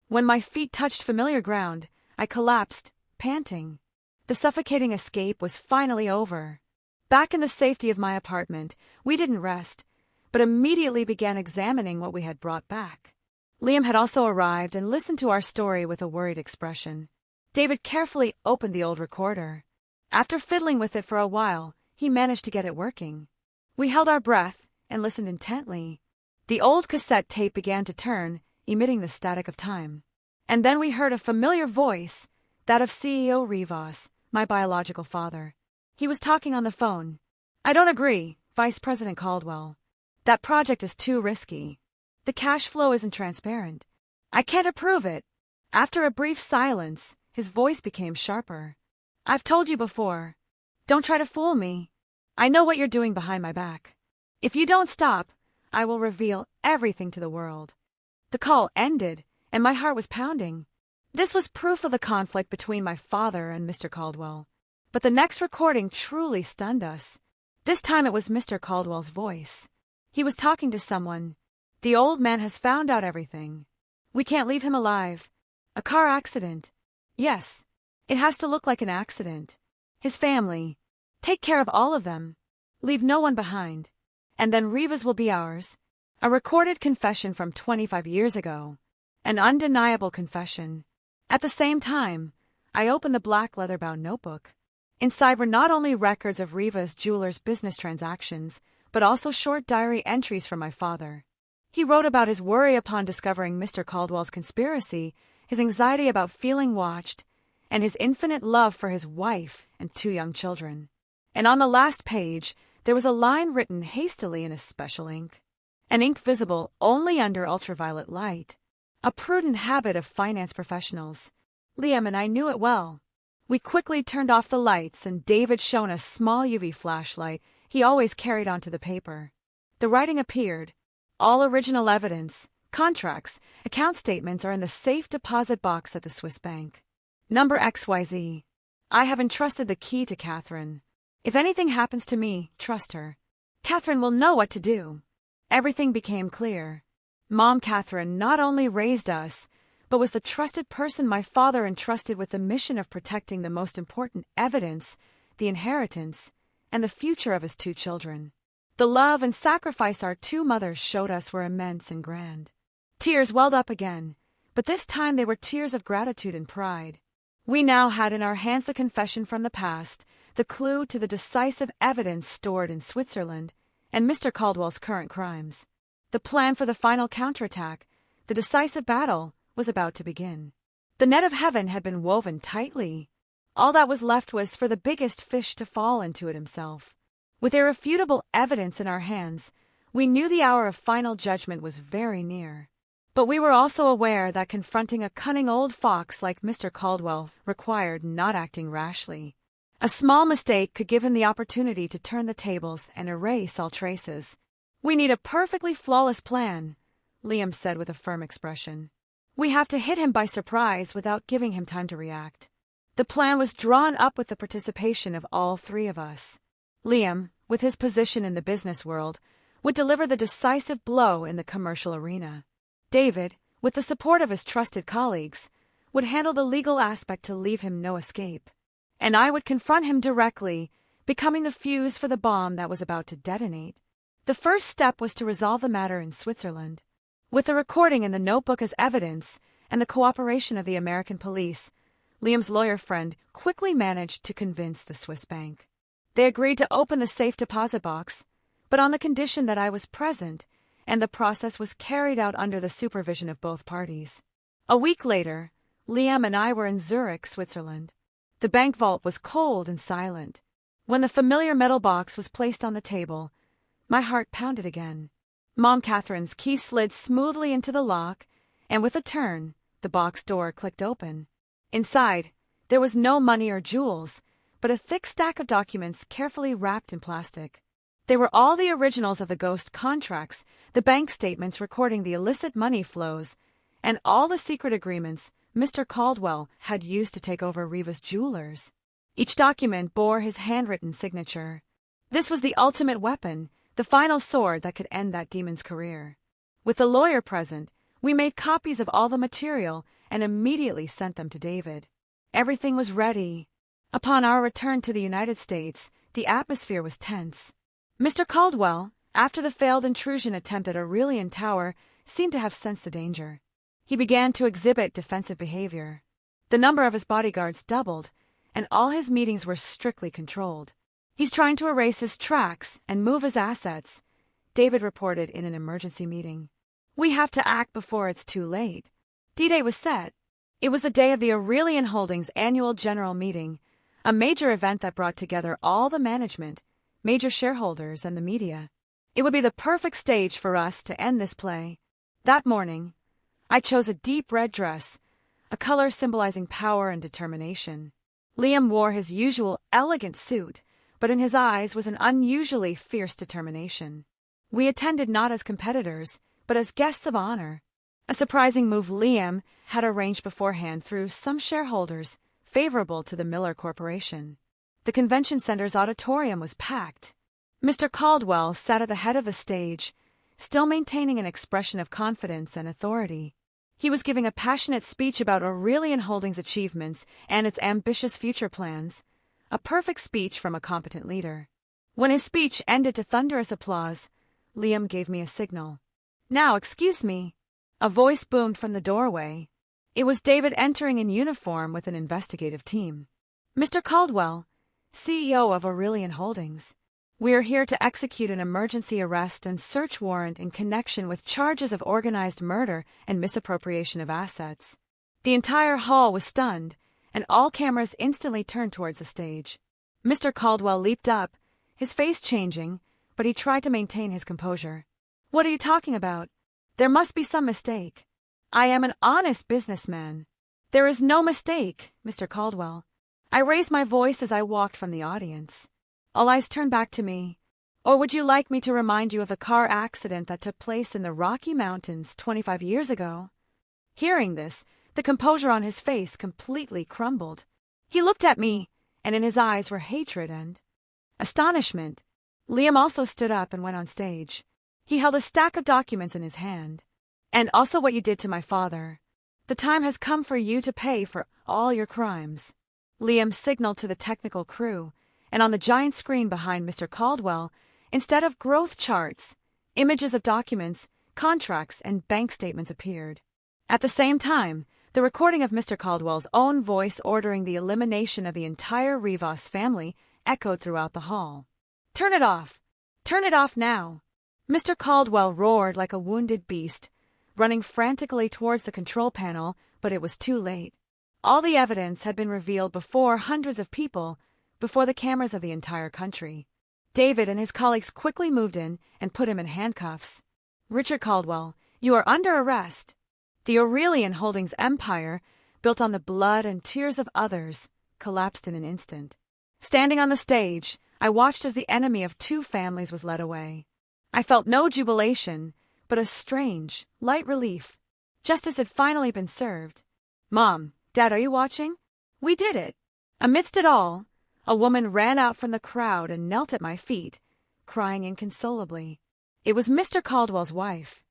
When my feet touched familiar ground, I collapsed, panting. The suffocating escape was finally over. Back in the safety of my apartment, we didn't rest, but immediately began examining what we had brought back. Liam had also arrived and listened to our story with a worried expression. David carefully opened the old recorder. After fiddling with it for a while, he managed to get it working. We held our breath and listened intently. The old cassette tape began to turn, emitting the static of time. And then we heard a familiar voice, that of CEO Rivas, my biological father. He was talking on the phone. "I don't agree, Vice President Caldwell. That project is too risky. The cash flow isn't transparent. I can't approve it." After a brief silence, his voice became sharper. "I've told you before. Don't try to fool me. I know what you're doing behind my back. If you don't stop, I will reveal everything to the world." The call ended, and my heart was pounding. This was proof of the conflict between my father and Mr. Caldwell. But the next recording truly stunned us. This time it was Mr. Caldwell's voice. He was talking to someone. "The old man has found out everything. We can't leave him alive. A car accident. Yes, it has to look like an accident. His family. Take care of all of them. Leave no one behind. And then Rivas will be ours." A recorded confession from 25 years ago. An undeniable confession. At the same time, I opened the black leather-bound notebook. Inside were not only records of Rivas' jeweler's business transactions, but also short diary entries from my father. He wrote about his worry upon discovering Mr. Caldwell's conspiracy, his anxiety about feeling watched, and his infinite love for his wife and 2 young children. And on the last page, there was a line written hastily in a special ink, an ink visible only under ultraviolet light, a prudent habit of finance professionals. Liam and I knew it well. We quickly turned off the lights, and David shone a small UV flashlight he always carried onto the paper. The writing appeared. All original evidence, contracts, account statements are in the safe deposit box at the Swiss bank. Number XYZ. I have entrusted the key to Catherine. If anything happens to me, trust her. Catherine will know what to do. Everything became clear. Mom Catherine not only raised us, but was the trusted person my father entrusted with the mission of protecting the most important evidence, the inheritance, and the future of his 2 children. The love and sacrifice our 2 mothers showed us were immense and grand. Tears welled up again, but this time they were tears of gratitude and pride. We now had in our hands the confession from the past, the clue to the decisive evidence stored in Switzerland, and Mr. Caldwell's current crimes. The plan for the final counterattack, the decisive battle, was about to begin. The net of heaven had been woven tightly. All that was left was for the biggest fish to fall into it himself. With irrefutable evidence in our hands, we knew the hour of final judgment was very near. But we were also aware that confronting a cunning old fox like Mr. Caldwell required not acting rashly. A small mistake could give him the opportunity to turn the tables and erase all traces. "We need a perfectly flawless plan," Liam said with a firm expression. "We have to hit him by surprise without giving him time to react." The plan was drawn up with the participation of all 3 of us. Liam, with his position in the business world, would deliver the decisive blow in the commercial arena. David, with the support of his trusted colleagues, would handle the legal aspect to leave him no escape. And I would confront him directly, becoming the fuse for the bomb that was about to detonate. The first step was to resolve the matter in Switzerland. With the recording in the notebook as evidence and the cooperation of the American police, Liam's lawyer friend quickly managed to convince the Swiss bank. They agreed to open the safe deposit box, but on the condition that I was present, and the process was carried out under the supervision of both parties. A week later, Liam and I were in Zurich, Switzerland. The bank vault was cold and silent. When the familiar metal box was placed on the table, my heart pounded again. Mom Catherine's key slid smoothly into the lock, and with a turn, the box door clicked open. Inside, there was no money or jewels, but a thick stack of documents carefully wrapped in plastic. They were all the originals of the ghost contracts, the bank statements recording the illicit money flows, and all the secret agreements Mr. Caldwell had used to take over Riva's jewelers. Each document bore his handwritten signature. This was the ultimate weapon, the final sword that could end that demon's career. With the lawyer present, we made copies of all the material and immediately sent them to David. Everything was ready. Upon our return to the United States, the atmosphere was tense. Mr. Caldwell, after the failed intrusion attempt at Aurelian Tower, seemed to have sensed the danger. He began to exhibit defensive behavior. The number of his bodyguards doubled, and all his meetings were strictly controlled. "He's trying to erase his tracks and move his assets," David reported in an emergency meeting. "We have to act before it's too late." D-Day was set. It was the day of the Aurelian Holdings annual general meeting, a major event that brought together all the management, major shareholders, and the media. It would be the perfect stage for us to end this play. That morning, I chose a deep red dress, a color symbolizing power and determination. Liam wore his usual elegant suit, but in his eyes was an unusually fierce determination. We attended not as competitors, but as guests of honor. A surprising move Liam had arranged beforehand through some shareholders favorable to the Miller Corporation. The convention center's auditorium was packed. Mr. Caldwell sat at the head of the stage, still maintaining an expression of confidence and authority. He was giving a passionate speech about Aurelian Holdings' achievements and its ambitious future plans, a perfect speech from a competent leader. When his speech ended to thunderous applause, Liam gave me a signal. "Now, excuse me." A voice boomed from the doorway. It was David entering in uniform with an investigative team. "Mr. Caldwell, CEO of Aurelian Holdings. We are here to execute an emergency arrest and search warrant in connection with charges of organized murder and misappropriation of assets. The entire hall was stunned, and all cameras instantly turned towards the stage. Mr. Caldwell leaped up, his face changing, but he tried to maintain his composure. "What are you talking about? There must be some mistake. I am an honest businessman." "There is no mistake, Mr. Caldwell." I raised my voice as I walked from the audience. All eyes turned back to me. "Or would you like me to remind you of the car accident that took place in the Rocky Mountains 25 years ago?" Hearing this, the composure on his face completely crumbled. He looked at me, and in his eyes were hatred and astonishment. Liam also stood up and went on stage. He held a stack of documents in his hand. "And also what you did to my father. The time has come for you to pay for all your crimes." Liam signaled to the technical crew, and on the giant screen behind Mr. Caldwell, instead of growth charts, images of documents, contracts, and bank statements appeared. At the same time, the recording of Mr. Caldwell's own voice ordering the elimination of the entire Rivas family echoed throughout the hall. "Turn it off! Turn it off now!" Mr. Caldwell roared like a wounded beast, running frantically towards the control panel, but it was too late. All the evidence had been revealed before hundreds of people, before the cameras of the entire country. David and his colleagues quickly moved in and put him in handcuffs. "Richard Caldwell, you are under arrest." The Aurelian Holdings empire, built on the blood and tears of others, collapsed in an instant. Standing on the stage, I watched as the enemy of two families was led away. I felt no jubilation, but a strange, light relief. Justice had finally been served. "Mom, Dad, are you watching? We did it." Amidst it all, a woman ran out from the crowd and knelt at my feet, crying inconsolably. It was Mr. Caldwell's wife.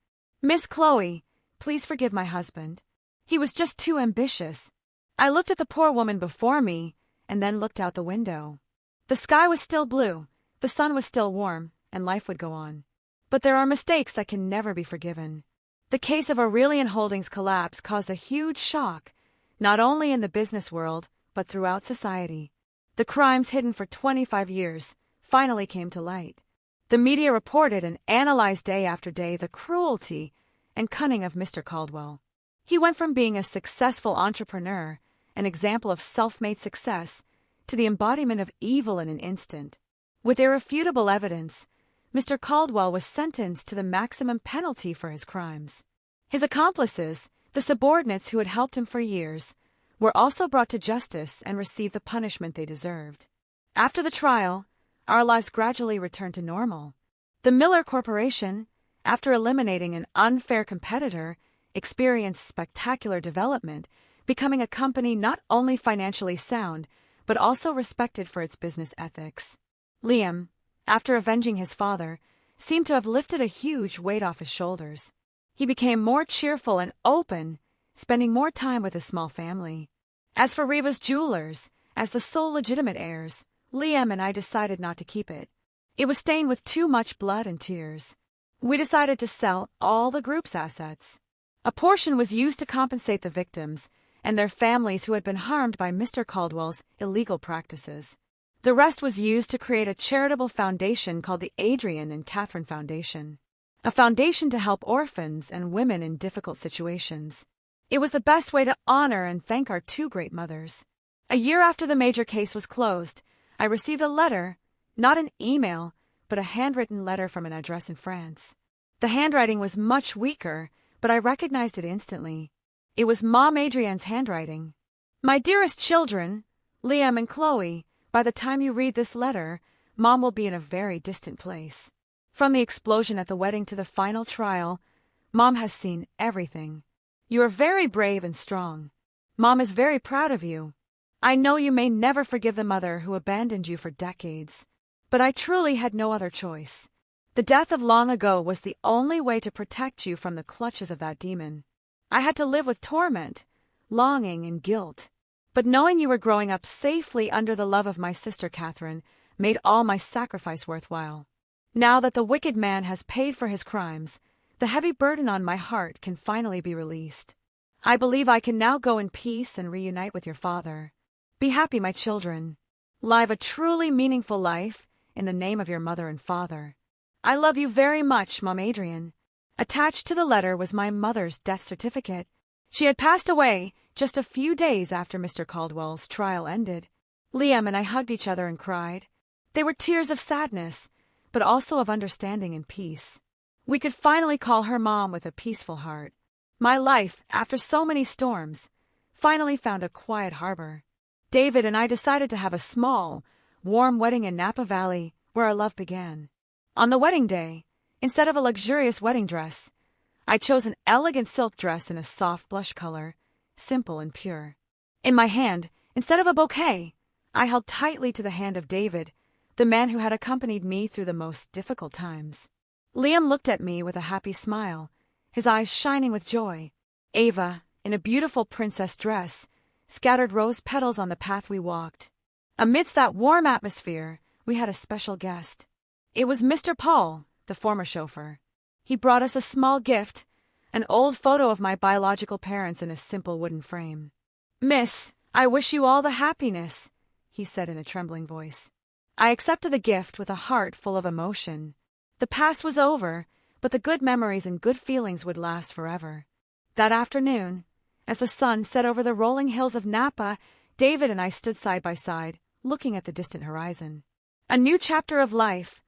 "Miss Chloe, please forgive my husband. He was just too ambitious." I looked at the poor woman before me and then looked out the window. The sky was still blue, the sun was still warm, and life would go on. But there are mistakes that can never be forgiven. The case of Aurelian Holdings' collapse caused a huge shock, not only in the business world, but throughout society. The crimes hidden for 25 years finally came to light. The media reported and analyzed day after day the cruelty and cunning of Mr. Caldwell. He went from being a successful entrepreneur, an example of self-made success, to the embodiment of evil in an instant. With irrefutable evidence, Mr. Caldwell was sentenced to the maximum penalty for his crimes. His accomplices, the subordinates who had helped him for years, were also brought to justice and received the punishment they deserved. After the trial, our lives gradually returned to normal. The Miller Corporation, after eliminating an unfair competitor, experienced spectacular development, becoming a company not only financially sound, but also respected for its business ethics. Liam, after avenging his father, seemed to have lifted a huge weight off his shoulders. He became more cheerful and open, spending more time with his small family. As for Rivas Jewelers, as the sole legitimate heirs, Liam and I decided not to keep it. It was stained with too much blood and tears. We decided to sell all the group's assets. A portion was used to compensate the victims and their families who had been harmed by Mr. Caldwell's illegal practices. The rest was used to create a charitable foundation called the Adrian and Catherine Foundation, a foundation to help orphans and women in difficult situations. It was the best way to honor and thank our two great mothers. A year after the major case was closed, I received a letter, not an email, but a handwritten letter from an address in France. The handwriting was much weaker, but I recognized it instantly. It was Mom Adrienne's handwriting. "My dearest children, Liam and Chloe, by the time you read this letter, Mom will be in a very distant place. From the explosion at the wedding to the final trial, Mom has seen everything. You are very brave and strong. Mom is very proud of you. I know you may never forgive the mother who abandoned you for decades, but I truly had no other choice. The death of long ago was the only way to protect you from the clutches of that demon. I had to live with torment, longing, and guilt. But knowing you were growing up safely under the love of my sister Catherine made all my sacrifice worthwhile. Now that the wicked man has paid for his crimes, the heavy burden on my heart can finally be released. I believe I can now go in peace and reunite with your father. Be happy, my children. Live a truly meaningful life in the name of your mother and father. I love you very much, Mom Adrian." Attached to the letter was my mother's death certificate. She had passed away just a few days after Mr. Caldwell's trial ended. Liam and I hugged each other and cried. They were tears of sadness, but also of understanding and peace. We could finally call her Mom with a peaceful heart. My life, after so many storms, finally found a quiet harbor. David and I decided to have a small, warm wedding in Napa Valley, where our love began. On the wedding day, instead of a luxurious wedding dress, I chose an elegant silk dress in a soft blush color, simple and pure. In my hand, instead of a bouquet, I held tightly to the hand of David, the man who had accompanied me through the most difficult times. Liam looked at me with a happy smile, his eyes shining with joy. Ava, in a beautiful princess dress, scattered rose petals on the path we walked. Amidst that warm atmosphere, we had a special guest. It was Mr. Paul, the former chauffeur. He brought us a small gift, an old photo of my biological parents in a simple wooden frame. "Miss, I wish you all the happiness," he said in a trembling voice. I accepted the gift with a heart full of emotion. The past was over, but the good memories and good feelings would last forever. That afternoon, as the sun set over the rolling hills of Napa, David and I stood side by side, looking at the distant horizon. A new chapter of life,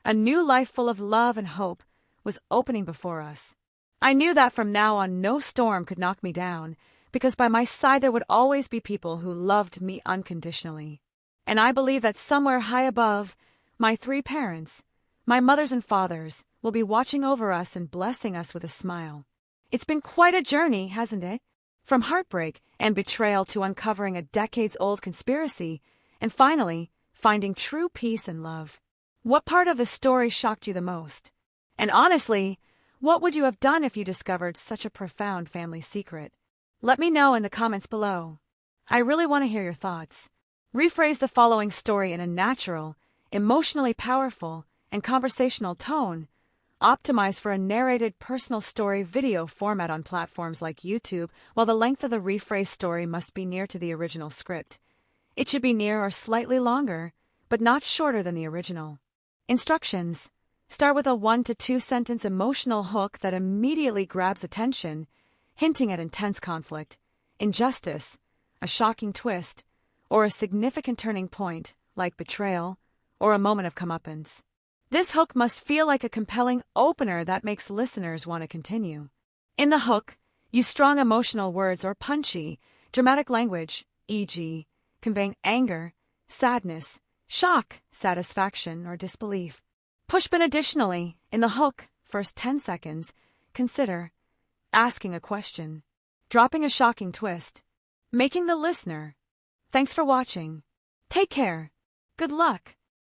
a new life full of love and hope, was opening before us. I knew that from now on no storm could knock me down, because by my side there would always be people who loved me unconditionally. And I believe that somewhere high above, my three parents, my mothers and fathers, will be watching over us and blessing us with a smile. It's been quite a journey, hasn't it? From heartbreak and betrayal to uncovering a decades-old conspiracy, and finally, finding true peace and love. What part of the story shocked you the most? And honestly, what would you have done if you discovered such a profound family secret? Let me know in the comments below. I really want to hear your thoughts. Rephrase the following story in a natural, emotionally powerful, and conversational tone, optimized for a narrated personal story video format on platforms like YouTube, while the length of the rephrased story must be near to the original script. It should be near or slightly longer, but not shorter than the original. Instructions: start with a 1 to 2 sentence emotional hook that immediately grabs attention, hinting at intense conflict, injustice, a shocking twist, or a significant turning point, like betrayal, or a moment of comeuppance. This hook must feel like a compelling opener that makes listeners want to continue. In the hook, use strong emotional words or punchy, dramatic language, e.g., conveying anger, sadness, shock, satisfaction, or disbelief. Pushpin additionally, in the hook, first 10 seconds, consider asking a question, dropping a shocking twist, making the listener. Thanks for watching. Take care. Good luck.